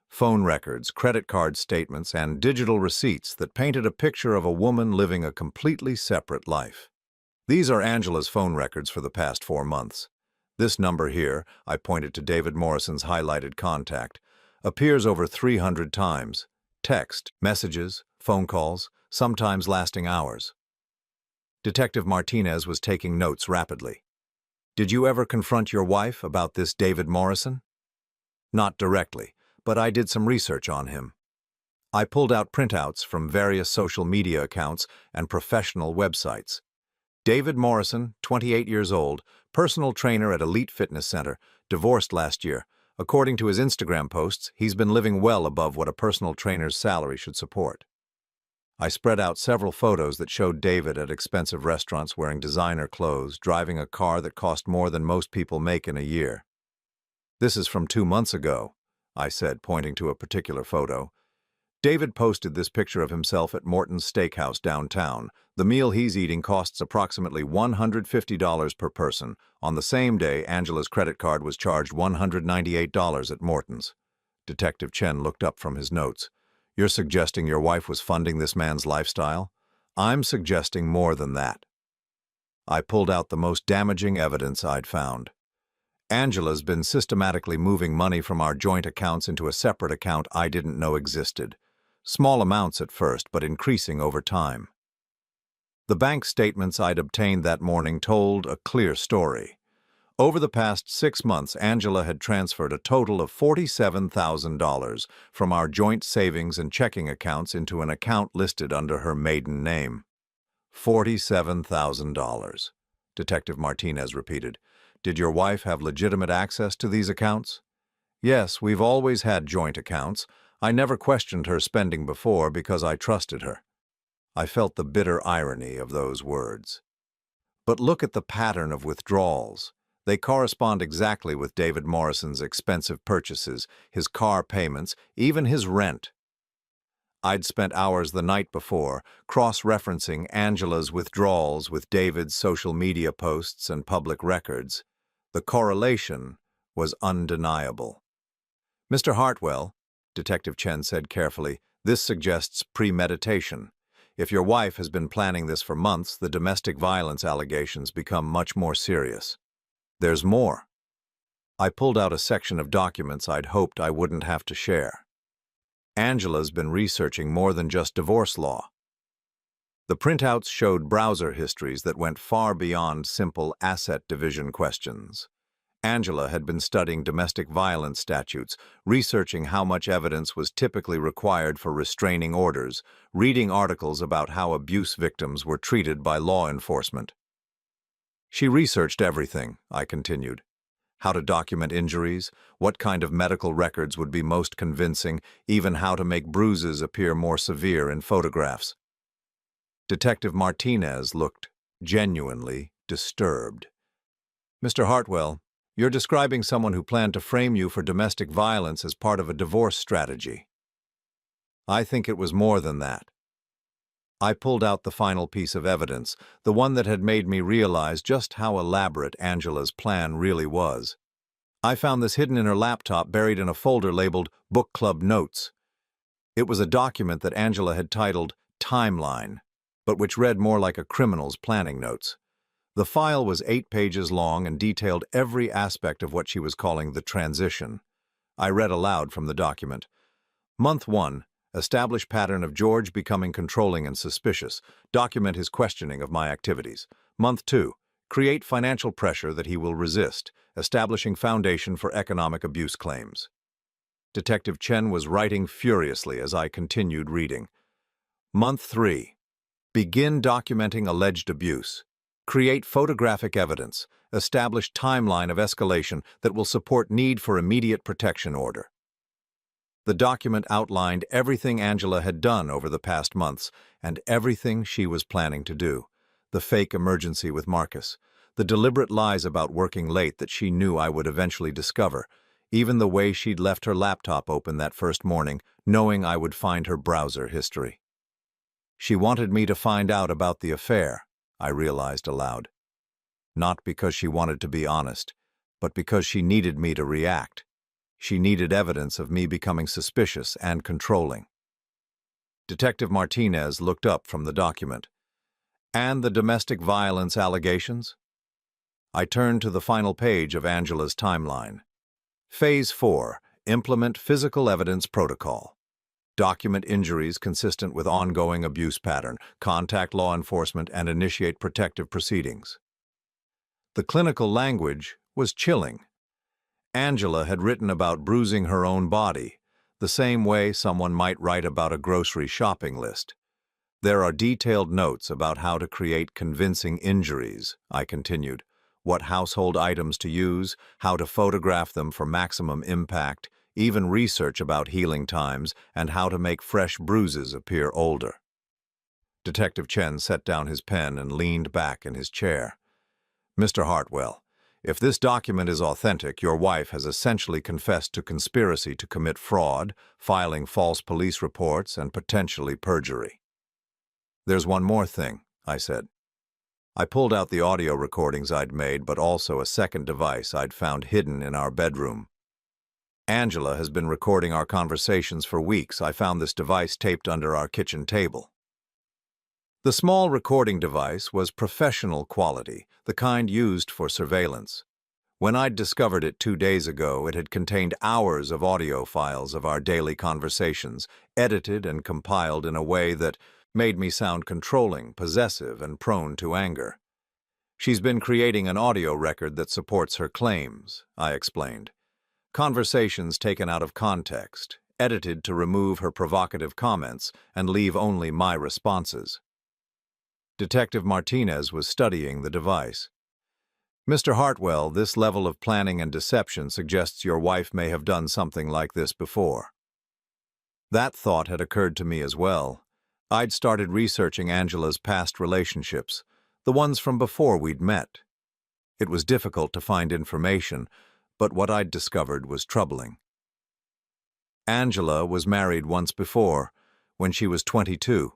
Phone records, credit card statements, and digital receipts that painted a picture of a woman living a completely separate life. These are Angela's phone records for the past 4 months. This number here, I pointed to David Morrison's highlighted contact, appears over 300 times. Text, messages, phone calls, sometimes lasting hours. Detective Martinez was taking notes rapidly. Did you ever confront your wife about this David Morrison? Not directly, but I did some research on him. I pulled out printouts from various social media accounts and professional websites. David Morrison, 28 years old, personal trainer at Elite Fitness Center, divorced last year. According to his Instagram posts, he's been living well above what a personal trainer's salary should support. I spread out several photos that showed David at expensive restaurants wearing designer clothes, driving a car that cost more than most people make in a year. This is from 2 months ago, I said, pointing to a particular photo. David posted this picture of himself at Morton's Steakhouse downtown. The meal he's eating costs approximately $150 per person. On the same day, Angela's credit card was charged $198 at Morton's. Detective Chen looked up from his notes. You're suggesting your wife was funding this man's lifestyle? I'm suggesting more than that. I pulled out the most damaging evidence I'd found. Angela's been systematically moving money from our joint accounts into a separate account I didn't know existed. Small amounts at first, but increasing over time. The bank statements I'd obtained that morning told a clear story. Over the past 6 months, Angela had transferred a total of $47,000 from our joint savings and checking accounts into an account listed under her maiden name. $47,000, Detective Martinez repeated. Did your wife have legitimate access to these accounts? Yes, we've always had joint accounts. I never questioned her spending before because I trusted her. I felt the bitter irony of those words. But look at the pattern of withdrawals. They correspond exactly with David Morrison's expensive purchases, his car payments, even his rent. I'd spent hours the night before cross-referencing Angela's withdrawals with David's social media posts and public records. The correlation was undeniable. Mr. Hartwell, Detective Chen said carefully, this suggests premeditation. If your wife has been planning this for months, the domestic violence allegations become much more serious. There's more. I pulled out a section of documents I'd hoped I wouldn't have to share. Angela's been researching more than just divorce law. The printouts showed browser histories that went far beyond simple asset division questions. Angela had been studying domestic violence statutes, researching how much evidence was typically required for restraining orders, reading articles about how abuse victims were treated by law enforcement. She researched everything, I continued. How to document injuries, what kind of medical records would be most convincing, even how to make bruises appear more severe in photographs. Detective Martinez looked genuinely disturbed. Mr. Hartwell, you're describing someone who planned to frame you for domestic violence as part of a divorce strategy. I think it was more than that. I pulled out the final piece of evidence, the one that had made me realize just how elaborate Angela's plan really was. I found this hidden in her laptop, buried in a folder labeled Book Club Notes. It was a document that Angela had titled Timeline, but which read more like a criminal's planning notes. The file was 8 pages long and detailed every aspect of what she was calling the transition. I read aloud from the document. Month 1. Establish pattern of George becoming controlling and suspicious. Document his questioning of my activities. Month 2. Create financial pressure that he will resist. establishing foundation for economic abuse claims. Detective Chen was writing furiously as I continued reading. Month 3. Begin documenting alleged abuse. Create photographic evidence. Establish timeline of escalation that will support need for immediate protection order. The document outlined everything Angela had done over the past months and everything she was planning to do. The fake emergency with Marcus, the deliberate lies about working late that she knew I would eventually discover, even the way she'd left her laptop open that first morning, knowing I would find her browser history. She wanted me to find out about the affair, I realized aloud. Not because she wanted to be honest, but because she needed me to react. She needed evidence of me becoming suspicious and controlling. Detective Martinez looked up from the document. And the domestic violence allegations? I turned to the final page of Angela's timeline. Phase 4. Implement physical evidence protocol. Document injuries consistent with ongoing abuse pattern, contact law enforcement, and initiate protective proceedings. The clinical language was chilling. Angela had written about bruising her own body, the same way someone might write about a grocery shopping list. There are detailed notes about how to create convincing injuries, I continued, what household items to use, how to photograph them for maximum impact, even research about healing times, and how to make fresh bruises appear older. Detective Chen set down his pen and leaned back in his chair. Mr. Hartwell, if this document is authentic, your wife has essentially confessed to conspiracy to commit fraud, filing false police reports, and potentially perjury. There's one more thing, I said. I pulled out the audio recordings I'd made, but also a second device I'd found hidden in our bedroom. Angela has been recording our conversations for weeks. I found this device taped under our kitchen table. The small recording device was professional quality, the kind used for surveillance. When I'd discovered it 2 days ago, it had contained hours of audio files of our daily conversations, edited and compiled in a way that made me sound controlling, possessive, and prone to anger. She's been creating an audio record that supports her claims, I explained. Conversations taken out of context, edited to remove her provocative comments and leave only my responses. Detective Martinez was studying the device. Mr. Hartwell, this level of planning and deception suggests your wife may have done something like this before. That thought had occurred to me as well. I'd started researching Angela's past relationships, the ones from before we'd met. It was difficult to find information, but what I'd discovered was troubling. Angela was married once before, when she was 22.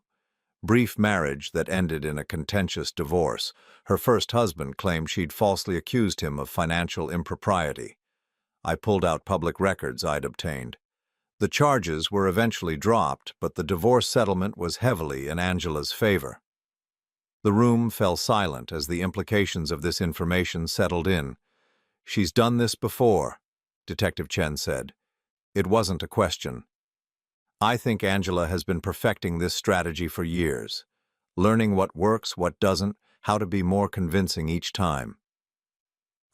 Brief marriage that ended in a contentious divorce. Her first husband claimed she'd falsely accused him of financial impropriety. I pulled out public records I'd obtained. The charges were eventually dropped, but the divorce settlement was heavily in Angela's favor. The room fell silent as the implications of this information settled in. She's done this before, Detective Chen said. It wasn't a question. I think Angela has been perfecting this strategy for years, learning what works, what doesn't, how to be more convincing each time.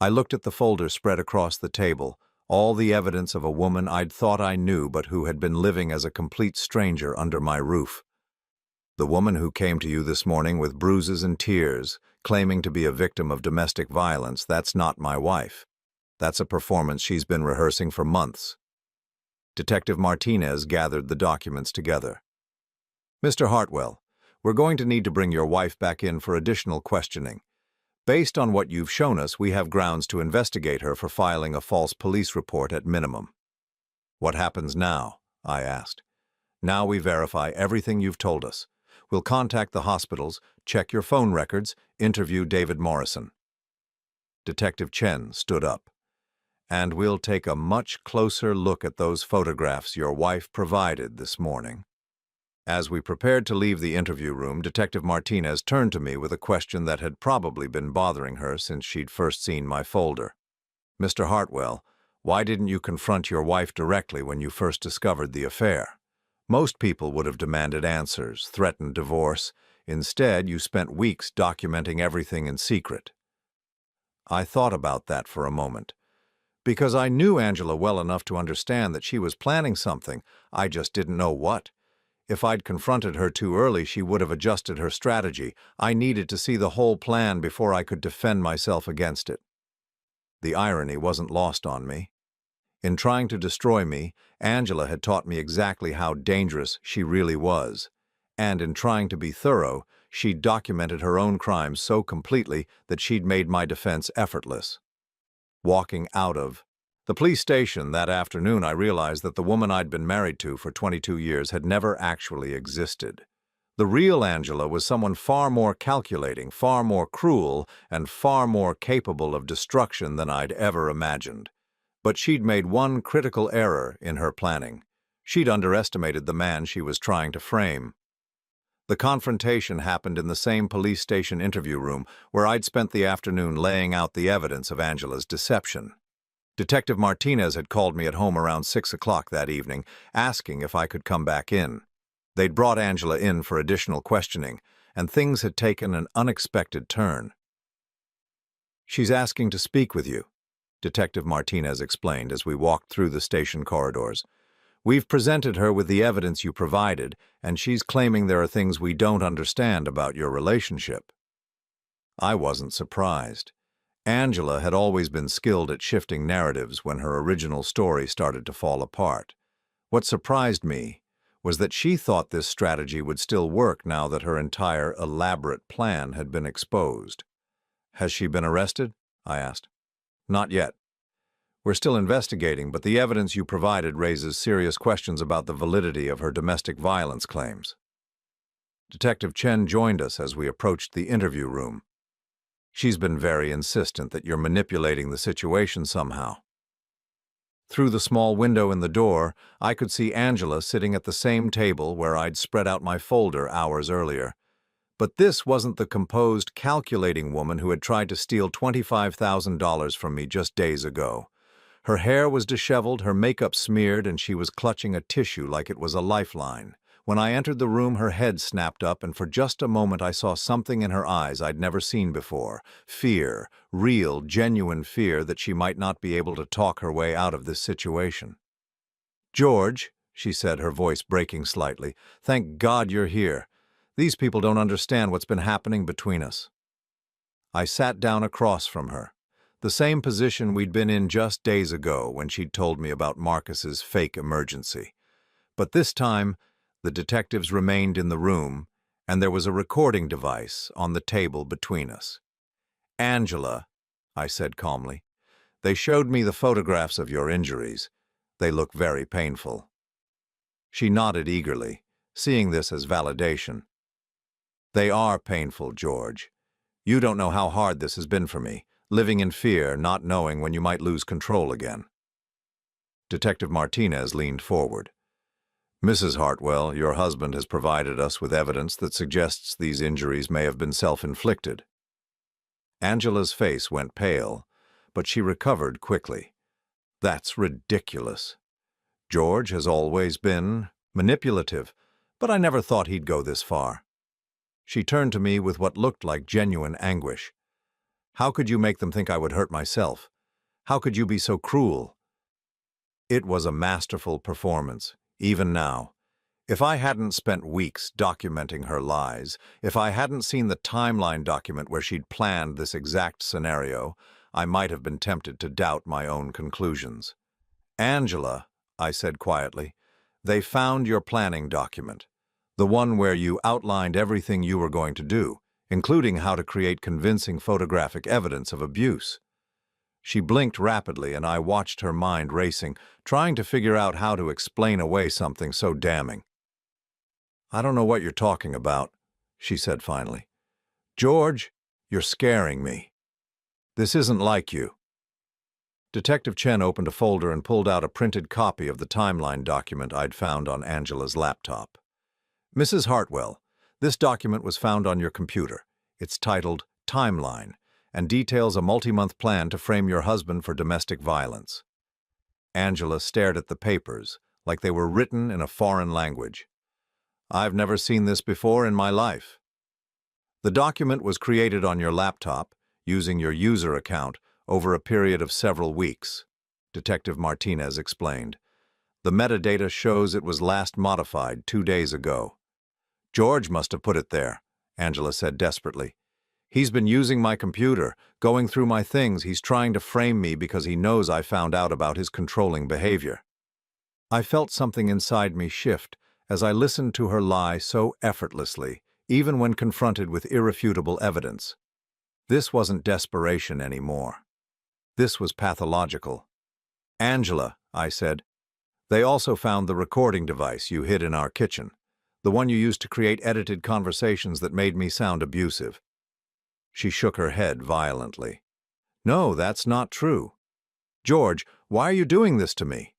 I looked at the folder spread across the table, all the evidence of a woman I'd thought I knew but who had been living as a complete stranger under my roof. The woman who came to you this morning with bruises and tears, claiming to be a victim of domestic violence, that's not my wife. That's a performance she's been rehearsing for months. Detective Martinez gathered the documents together. Mr. Hartwell, we're going to need to bring your wife back in for additional questioning. Based on what you've shown us, we have grounds to investigate her for filing a false police report at minimum. What happens now? I asked. Now we verify everything you've told us. We'll contact the hospitals, check your phone records, interview David Morrison. Detective Chen stood up. And we'll take a much closer look at those photographs your wife provided this morning. As we prepared to leave the interview room, Detective Martinez turned to me with a question that had probably been bothering her since she'd first seen my folder. Mr. Hartwell, why didn't you confront your wife directly when you first discovered the affair? Most people would have demanded answers, threatened divorce. Instead, you spent weeks documenting everything in secret. I thought about that for a moment. Because I knew Angela well enough to understand that she was planning something, I just didn't know what. If I'd confronted her too early, she would have adjusted her strategy. I needed to see the whole plan before I could defend myself against it. The irony wasn't lost on me. In trying to destroy me, Angela had taught me exactly how dangerous she really was. And in trying to be thorough, she'd documented her own crimes so completely that she'd made my defense effortless. Walking out of the police station that afternoon, I realized that the woman I'd been married to for 22 years had never actually existed. The real Angela was someone far more calculating, far more cruel, and far more capable of destruction than I'd ever imagined. But she'd made one critical error in her planning. She'd underestimated the man she was trying to frame. The confrontation happened in the same police station interview room where I'd spent the afternoon laying out the evidence of Angela's deception. Detective Martinez had called me at home around 6 o'clock that evening, asking if I could come back in. They'd brought Angela in for additional questioning, and things had taken an unexpected turn. "She's asking to speak with you," Detective Martinez explained as we walked through the station corridors. "We've presented her with the evidence you provided, and she's claiming there are things we don't understand about your relationship." I wasn't surprised. Angela had always been skilled at shifting narratives when her original story started to fall apart. What surprised me was that she thought this strategy would still work now that her entire elaborate plan had been exposed. "Has she been arrested?" I asked. "Not yet. We're still investigating, but the evidence you provided raises serious questions about the validity of her domestic violence claims." Detective Chen joined us as we approached the interview room. "She's been very insistent that you're manipulating the situation somehow." Through the small window in the door, I could see Angela sitting at the same table where I'd spread out my folder hours earlier. But this wasn't the composed, calculating woman who had tried to steal $25,000 from me just days ago. Her hair was disheveled, her makeup smeared, and she was clutching a tissue like it was a lifeline. When I entered the room, her head snapped up, and for just a moment I saw something in her eyes I'd never seen before. Fear, real, genuine fear that she might not be able to talk her way out of this situation. "George," she said, her voice breaking slightly, "thank God you're here. These people don't understand what's been happening between us." I sat down across from her. The same position we'd been in just days ago when she'd told me about Marcus's fake emergency. But this time, the detectives remained in the room, and there was a recording device on the table between us. "Angela," I said calmly, "they showed me the photographs of your injuries. They look very painful." She nodded eagerly, seeing this as validation. "They are painful, George. You don't know how hard this has been for me. Living in fear, not knowing when you might lose control again." Detective Martinez leaned forward. "Mrs. Hartwell, your husband has provided us with evidence that suggests these injuries may have been self-inflicted." Angela's face went pale, but she recovered quickly. "That's ridiculous. George has always been manipulative, but I never thought he'd go this far." She turned to me with what looked like genuine anguish. "How could you make them think I would hurt myself? How could you be so cruel?" It was a masterful performance, even now. If I hadn't spent weeks documenting her lies, if I hadn't seen the timeline document where she'd planned this exact scenario, I might have been tempted to doubt my own conclusions. "Angela," I said quietly, "they found your planning document, the one where you outlined everything you were going to do, including how to create convincing photographic evidence of abuse." She blinked rapidly, and I watched her mind racing, trying to figure out how to explain away something so damning. "I don't know what you're talking about," she said finally. "George, you're scaring me. This isn't like you." Detective Chen opened a folder and pulled out a printed copy of the timeline document I'd found on Angela's laptop. "Mrs. Hartwell, this document was found on your computer. It's titled Timeline and details a multi-month plan to frame your husband for domestic violence." Angela stared at the papers like they were written in a foreign language. "I've never seen this before in my life." "The document was created on your laptop. using your user account over a period of several weeks, Detective Martinez explained. The metadata shows it was last modified 2 days ago. George must have put it there, Angela said desperately. He's been using my computer, going through my things. He's trying to frame me because he knows I found out about his controlling behavior. I felt something inside me shift as I listened to her lie so effortlessly, even when confronted with irrefutable evidence. This wasn't desperation anymore. This was pathological. Angela, I said, they also found the recording device you hid in our kitchen, the one you used to create edited conversations that made me sound abusive. She shook her head violently. No, that's not true. George, why are you doing this to me?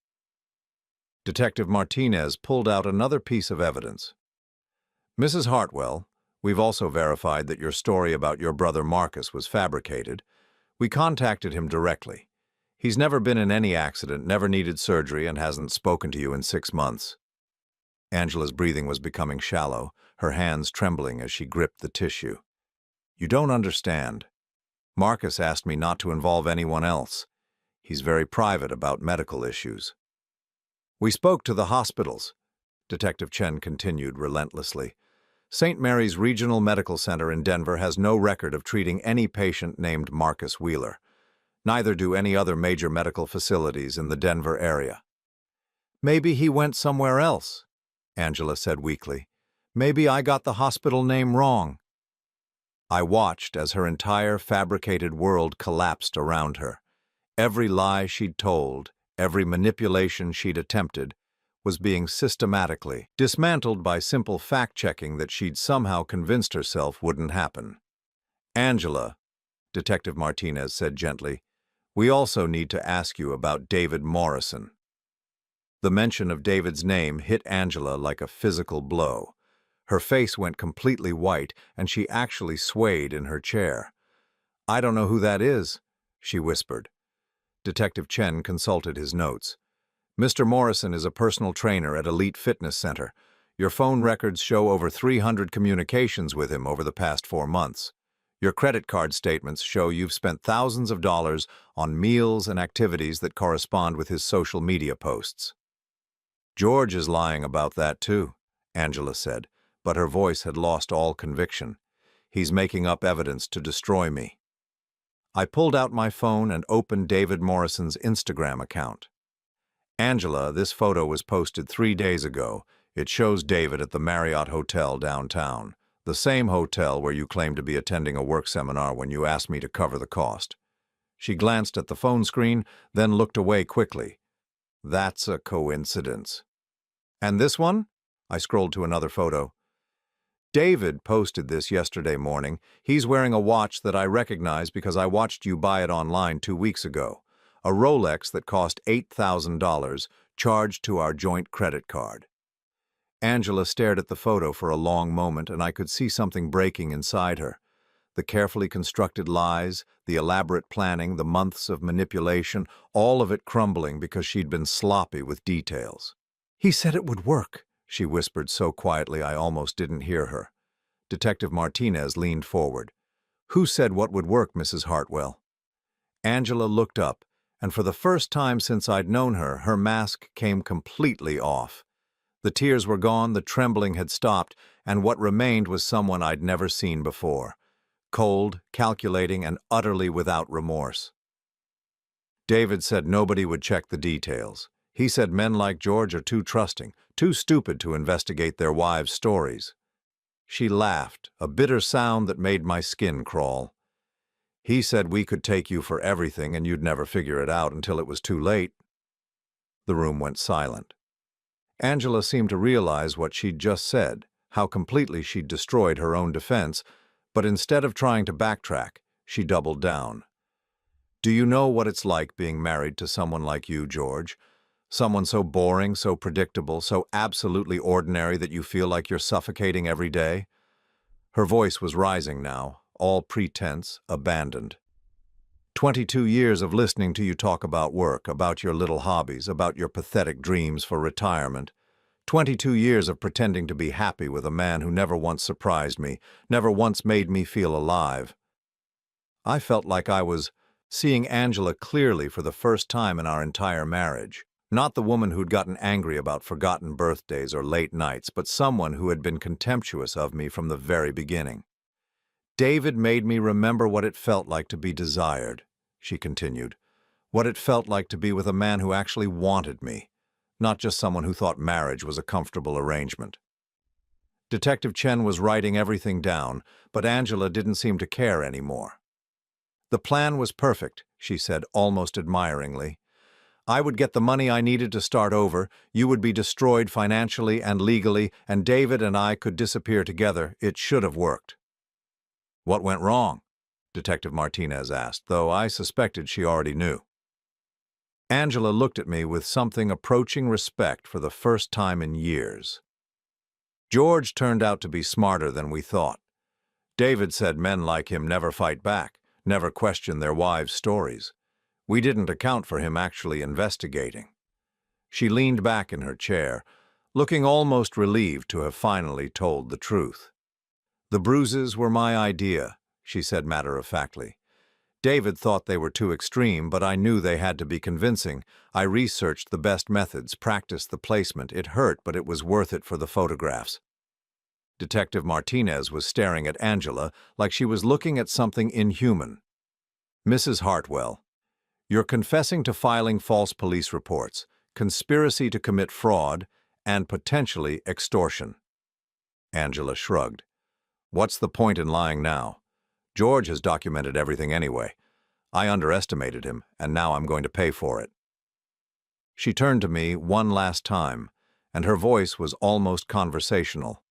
Detective Martinez pulled out another piece of evidence. Mrs. Hartwell, we've also verified that your story about your brother Marcus was fabricated. We contacted him directly. He's never been in any accident, never needed surgery, and hasn't spoken to you in 6 months. Angela's breathing was becoming shallow, her hands trembling as she gripped the tissue. You don't understand. Marcus asked me not to involve anyone else. He's very private about medical issues. We spoke to the hospitals, Detective Chen continued relentlessly. St. Mary's Regional Medical Center in Denver has no record of treating any patient named Marcus Wheeler. Neither do any other major medical facilities in the Denver area. Maybe he went somewhere else, Angela said weakly. Maybe I got the hospital name wrong. I watched as her entire fabricated world collapsed around her. Every lie she'd told, every manipulation she'd attempted, was being systematically dismantled by simple fact-checking that she'd somehow convinced herself wouldn't happen. Angela, Detective Martinez said gently, we also need to ask you about David Morrison. The mention of David's name hit Angela like a physical blow. Her face went completely white, and she actually swayed in her chair. I don't know who that is, she whispered. Detective Chen consulted his notes. Mr. Morrison is a personal trainer at Elite Fitness Center. Your phone records show over 300 communications with him over the past 4 months. Your credit card statements show you've spent thousands of dollars on meals and activities that correspond with his social media posts. George is lying about that too, Angela said, but her voice had lost all conviction. He's making up evidence to destroy me. I pulled out my phone and opened David Morrison's Instagram account. Angela, this photo was posted 3 days ago. It shows David at the Marriott Hotel downtown, the same hotel where you claimed to be attending a work seminar when you asked me to cover the cost. She glanced at the phone screen, then looked away quickly. That's a coincidence. And this one? I scrolled to another photo. David posted this yesterday morning. He's wearing a watch that I recognize because I watched you buy it online 2 weeks ago. A Rolex that cost $8,000, charged to our joint credit card. Angela stared at the photo for a long moment, and I could see something breaking inside her. The carefully constructed lies, the elaborate planning, the months of manipulation, all of it crumbling because she'd been sloppy with details. He said it would work, she whispered so quietly I almost didn't hear her. Detective Martinez leaned forward. Who said what would work, Mrs. Hartwell? Angela looked up, and for the first time since I'd known her, her mask came completely off. The tears were gone, the trembling had stopped, and what remained was someone I'd never seen before. Cold, calculating, and utterly without remorse. David said nobody would check the details. He said men like George are too trusting, too stupid to investigate their wives' stories. She laughed, a bitter sound that made my skin crawl. He said we could take you for everything and you'd never figure it out until it was too late. The room went silent. Angela seemed to realize what she'd just said, how completely she'd destroyed her own defense, but instead of trying to backtrack, she doubled down. Do you know what it's like being married to someone like you, George? Someone so boring, so predictable, so absolutely ordinary that you feel like you're suffocating every day? Her voice was rising now, all pretense abandoned. 22 years of listening to you talk about work, about your little hobbies, about your pathetic dreams for retirement. 22 years of pretending to be happy with a man who never once surprised me, never once made me feel alive. I felt like I was seeing Angela clearly for the first time in our entire marriage. Not the woman who'd gotten angry about forgotten birthdays or late nights, but someone who had been contemptuous of me from the very beginning. David made me remember what it felt like to be desired, she continued. What it felt like to be with a man who actually wanted me, not just someone who thought marriage was a comfortable arrangement. Detective Chen was writing everything down, but Angela didn't seem to care anymore. The plan was perfect, she said almost admiringly. I would get the money I needed to start over, you would be destroyed financially and legally, and David and I could disappear together. It should have worked. What went wrong? Detective Martinez asked, though I suspected she already knew. Angela looked at me with something approaching respect for the first time in years. George turned out to be smarter than we thought. David said men like him never fight back, never question their wives' stories. We didn't account for him actually investigating. She leaned back in her chair, looking almost relieved to have finally told the truth. The bruises were my idea, she said matter-of-factly. David thought they were too extreme, but I knew they had to be convincing. I researched the best methods, practiced the placement. It hurt, but it was worth it for the photographs. Detective Martinez was staring at Angela like she was looking at something inhuman. Mrs. Hartwell, you're confessing to filing false police reports, conspiracy to commit fraud, and potentially extortion. Angela shrugged. What's the point in lying now? George has documented everything anyway. I underestimated him, and now I'm going to pay for it. She turned to me one last time, and her voice was almost conversational.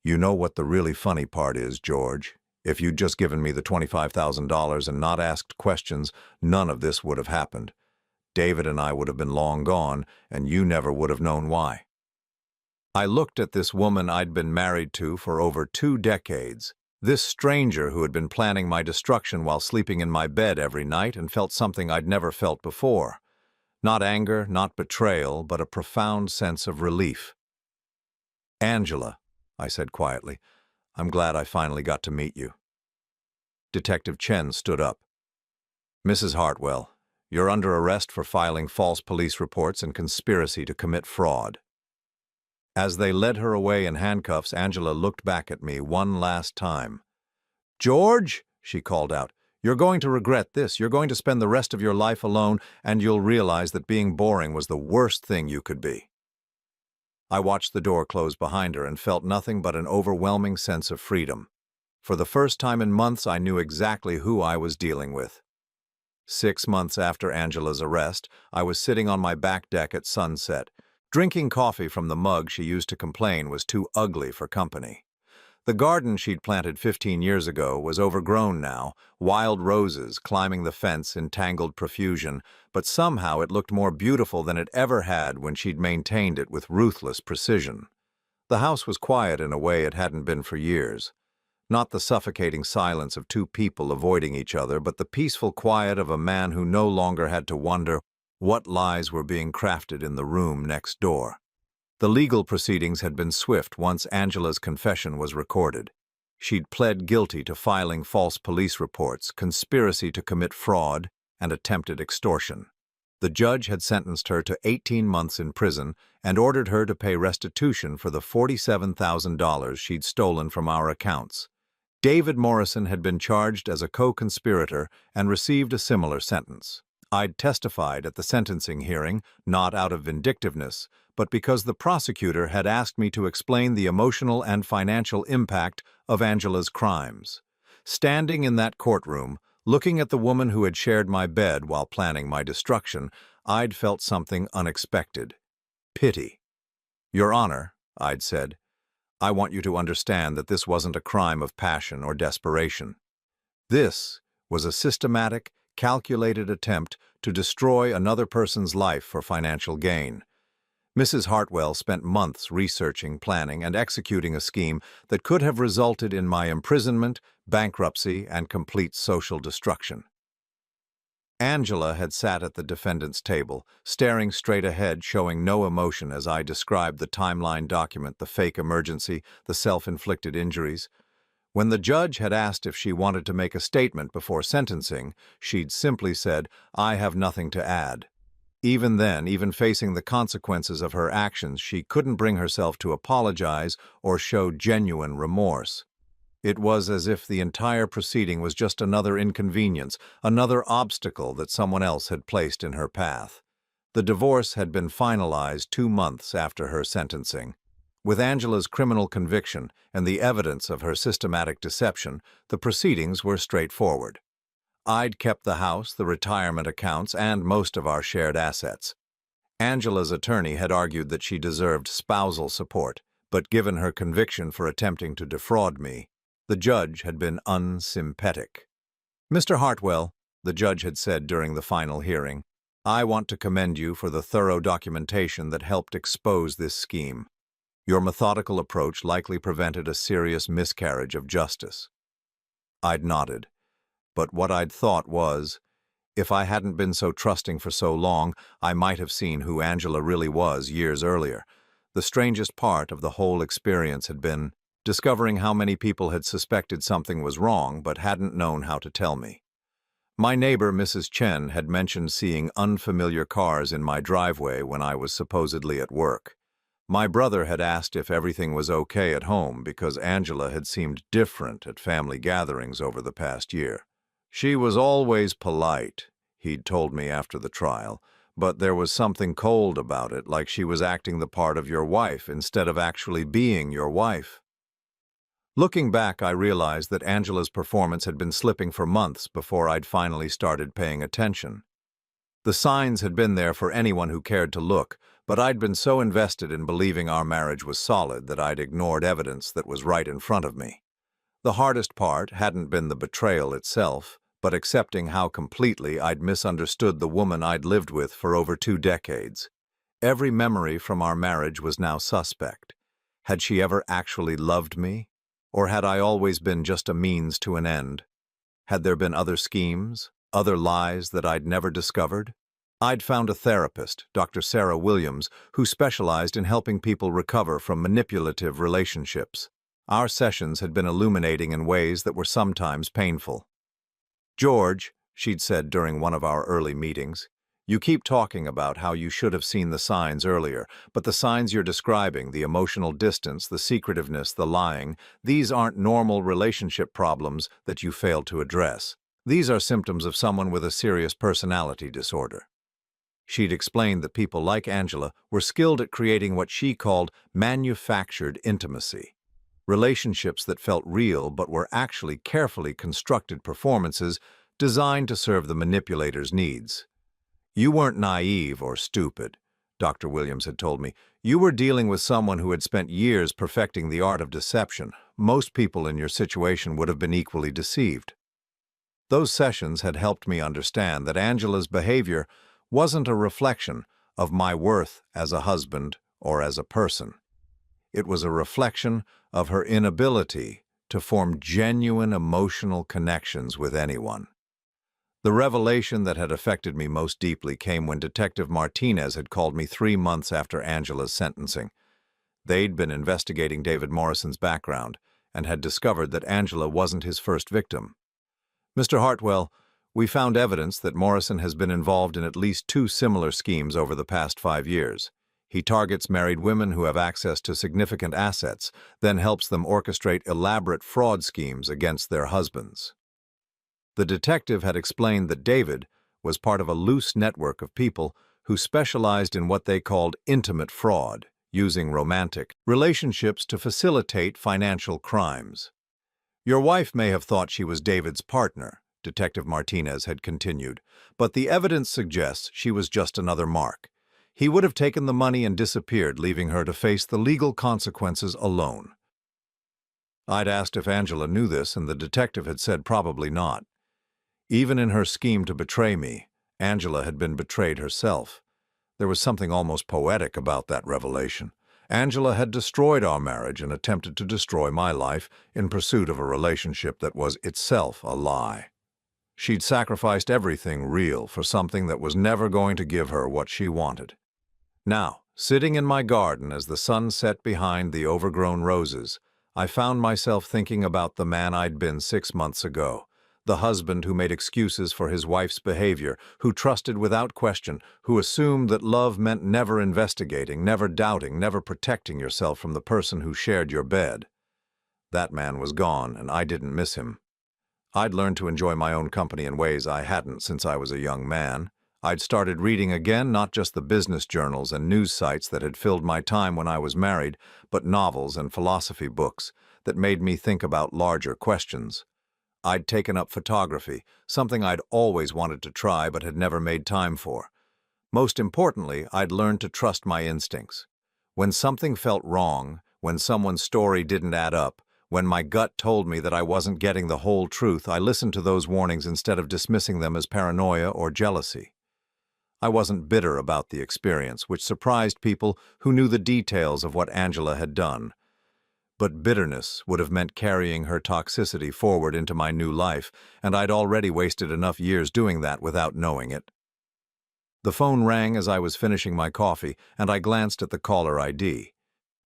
You know what the really funny part is, George? If you'd just given me the $25,000 and not asked questions, none of this would have happened. David and I would have been long gone, and you never would have known why. I looked at this woman I'd been married to for over 2 decades. This stranger who had been planning my destruction while sleeping in my bed every night, and felt something I'd never felt before. Not anger, not betrayal, but a profound sense of relief. Angela, I said quietly, I'm glad I finally got to meet you. Detective Chen stood up. Mrs. Hartwell, you're under arrest for filing false police reports and conspiracy to commit fraud. As they led her away in handcuffs, Angela looked back at me one last time. George, she called out, you're going to regret this. You're going to spend the rest of your life alone, and you'll realize that being boring was the worst thing you could be. I watched the door close behind her and felt nothing but an overwhelming sense of freedom. For the first time in months, I knew exactly who I was dealing with. 6 months after Angela's arrest, I was sitting on my back deck at sunset, drinking coffee from the mug she used to complain was too ugly for company. The garden she'd planted 15 years ago was overgrown now, wild roses climbing the fence in tangled profusion, but somehow it looked more beautiful than it ever had when she'd maintained it with ruthless precision. The house was quiet in a way it hadn't been for years. Not the suffocating silence of 2 people avoiding each other, but the peaceful quiet of a man who no longer had to wonder what lies were being crafted in the room next door. The legal proceedings had been swift once Angela's confession was recorded. She'd pled guilty to filing false police reports, conspiracy to commit fraud, and attempted extortion. The judge had sentenced her to 18 months in prison and ordered her to pay restitution for the $47,000 she'd stolen from our accounts. David Morrison had been charged as a co-conspirator and received a similar sentence. I'd testified at the sentencing hearing, not out of vindictiveness, but because the prosecutor had asked me to explain the emotional and financial impact of Angela's crimes. Standing in that courtroom, looking at the woman who had shared my bed while planning my destruction, I'd felt something unexpected. Pity. Your Honor, I'd said, I want you to understand that this wasn't a crime of passion or desperation. This was a systematic, calculated attempt to destroy another person's life for financial gain. Mrs. Hartwell spent months researching, planning, and executing a scheme that could have resulted in my imprisonment, bankruptcy, and complete social destruction. Angela had sat at the defendant's table, staring straight ahead, showing no emotion as I described the timeline document, the fake emergency, the self-inflicted injuries. When the judge had asked if she wanted to make a statement before sentencing, she'd simply said, "I have nothing to add." Even then, even facing the consequences of her actions, she couldn't bring herself to apologize or show genuine remorse. It was as if the entire proceeding was just another inconvenience, another obstacle that someone else had placed in her path. The divorce had been finalized 2 months after her sentencing. With Angela's criminal conviction and the evidence of her systematic deception, the proceedings were straightforward. I'd kept the house, the retirement accounts, and most of our shared assets. Angela's attorney had argued that she deserved spousal support, but given her conviction for attempting to defraud me, the judge had been unsympathetic. "Mr. Hartwell," the judge had said during the final hearing, "I want to commend you for the thorough documentation that helped expose this scheme. Your methodical approach likely prevented a serious miscarriage of justice." I'd nodded, but what I'd thought was, if I hadn't been so trusting for so long, I might have seen who Angela really was years earlier. The strangest part of the whole experience had been discovering how many people had suspected something was wrong but hadn't known how to tell me. My neighbor, Mrs. Chen, had mentioned seeing unfamiliar cars in my driveway when I was supposedly at work. My brother had asked if everything was okay at home because Angela had seemed different at family gatherings over the past year. "She was always polite," he'd told me after the trial, "but there was something cold about it, like she was acting the part of your wife instead of actually being your wife." Looking back, I realized that Angela's performance had been slipping for months before I'd finally started paying attention. The signs had been there for anyone who cared to look, but I'd been so invested in believing our marriage was solid that I'd ignored evidence that was right in front of me. The hardest part hadn't been the betrayal itself, but accepting how completely I'd misunderstood the woman I'd lived with for over 2 decades. Every memory from our marriage was now suspect. Had she ever actually loved me? Or had I always been just a means to an end? Had there been other schemes, other lies that I'd never discovered? I'd found a therapist, Dr. Sarah Williams, who specialized in helping people recover from manipulative relationships. Our sessions had been illuminating in ways that were sometimes painful. "George," she'd said during one of our early meetings, "you keep talking about how you should have seen the signs earlier, but the signs you're describing, the emotional distance, the secretiveness, the lying, these aren't normal relationship problems that you failed to address. These are symptoms of someone with a serious personality disorder." She'd explained that people like Angela were skilled at creating what she called manufactured intimacy. Relationships that felt real but were actually carefully constructed performances designed to serve the manipulator's needs. "You weren't naive or stupid," Dr. Williams had told me. "You were dealing with someone who had spent years perfecting the art of deception. Most people in your situation would have been equally deceived." Those sessions had helped me understand that Angela's behavior wasn't a reflection of my worth as a husband or as a person. It was a reflection of her inability to form genuine emotional connections with anyone. The revelation that had affected me most deeply came when Detective Martinez had called me 3 months after Angela's sentencing. They'd been investigating David Morrison's background and had discovered that Angela wasn't his first victim. "Mr. Hartwell, we found evidence that Morrison has been involved in at least 2 similar schemes over the past 5 years. He targets married women who have access to significant assets, then helps them orchestrate elaborate fraud schemes against their husbands." The detective had explained that David was part of a loose network of people who specialized in what they called intimate fraud, using romantic relationships to facilitate financial crimes. "Your wife may have thought she was David's partner," Detective Martinez had continued, "but the evidence suggests she was just another mark. He would have taken the money and disappeared, leaving her to face the legal consequences alone." I'd asked if Angela knew this, and the detective had said probably not. Even in her scheme to betray me, Angela had been betrayed herself. There was something almost poetic about that revelation. Angela had destroyed our marriage and attempted to destroy my life in pursuit of a relationship that was itself a lie. She'd sacrificed everything real for something that was never going to give her what she wanted. Now, sitting in my garden as the sun set behind the overgrown roses, I found myself thinking about the man I'd been 6 months ago. The husband who made excuses for his wife's behavior, who trusted without question, who assumed that love meant never investigating, never doubting, never protecting yourself from the person who shared your bed. That man was gone, and I didn't miss him. I'd learned to enjoy my own company in ways I hadn't since I was a young man. I'd started reading again, not just the business journals and news sites that had filled my time when I was married, but novels and philosophy books that made me think about larger questions. I'd taken up photography, something I'd always wanted to try but had never made time for. Most importantly, I'd learned to trust my instincts. When something felt wrong, when someone's story didn't add up, when my gut told me that I wasn't getting the whole truth, I listened to those warnings instead of dismissing them as paranoia or jealousy. I wasn't bitter about the experience, which surprised people who knew the details of what Angela had done. But bitterness would have meant carrying her toxicity forward into my new life, and I'd already wasted enough years doing that without knowing it. The phone rang as I was finishing my coffee, and I glanced at the caller ID.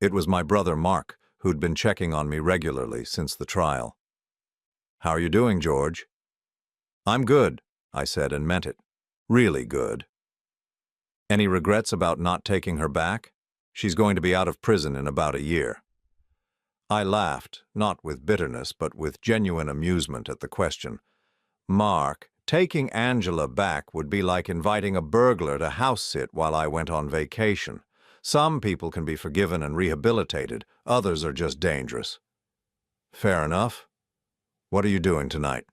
It was my brother Mark, who'd been checking on me regularly since the trial. "How are you doing, George?" "I'm good," I said, and meant it. Really good. "Any regrets about not taking her back? She's going to be out of prison in about a year." I laughed, not with bitterness, but with genuine amusement at the question. "Mark, taking Angela back would be like inviting a burglar to house sit while I went on vacation. Some people can be forgiven and rehabilitated, others are just dangerous." "Fair enough. What are you doing tonight?"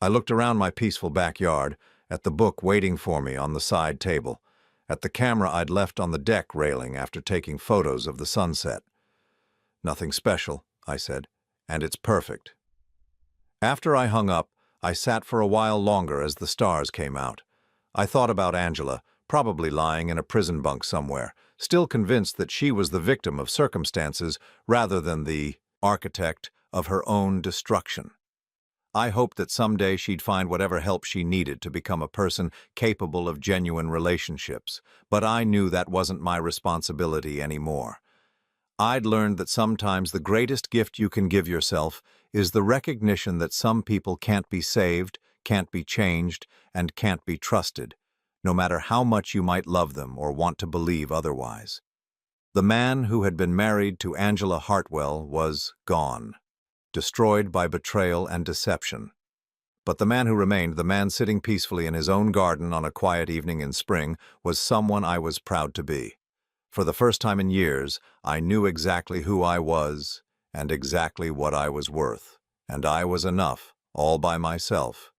I looked around my peaceful backyard, at the book waiting for me on the side table, at the camera I'd left on the deck railing after taking photos of the sunset. "Nothing special," I said, "and it's perfect." After I hung up, I sat for a while longer as the stars came out. I thought about Angela, probably lying in a prison bunk somewhere, still convinced that she was the victim of circumstances rather than the architect of her own destruction. I hoped that someday she'd find whatever help she needed to become a person capable of genuine relationships, but I knew that wasn't my responsibility anymore. I'd learned that sometimes the greatest gift you can give yourself is the recognition that some people can't be saved, can't be changed, and can't be trusted, no matter how much you might love them or want to believe otherwise. The man who had been married to Angela Hartwell was gone, destroyed by betrayal and deception. But the man who remained, the man sitting peacefully in his own garden on a quiet evening in spring, was someone I was proud to be. For the first time in years, I knew exactly who I was and exactly what I was worth, and I was enough, all by myself,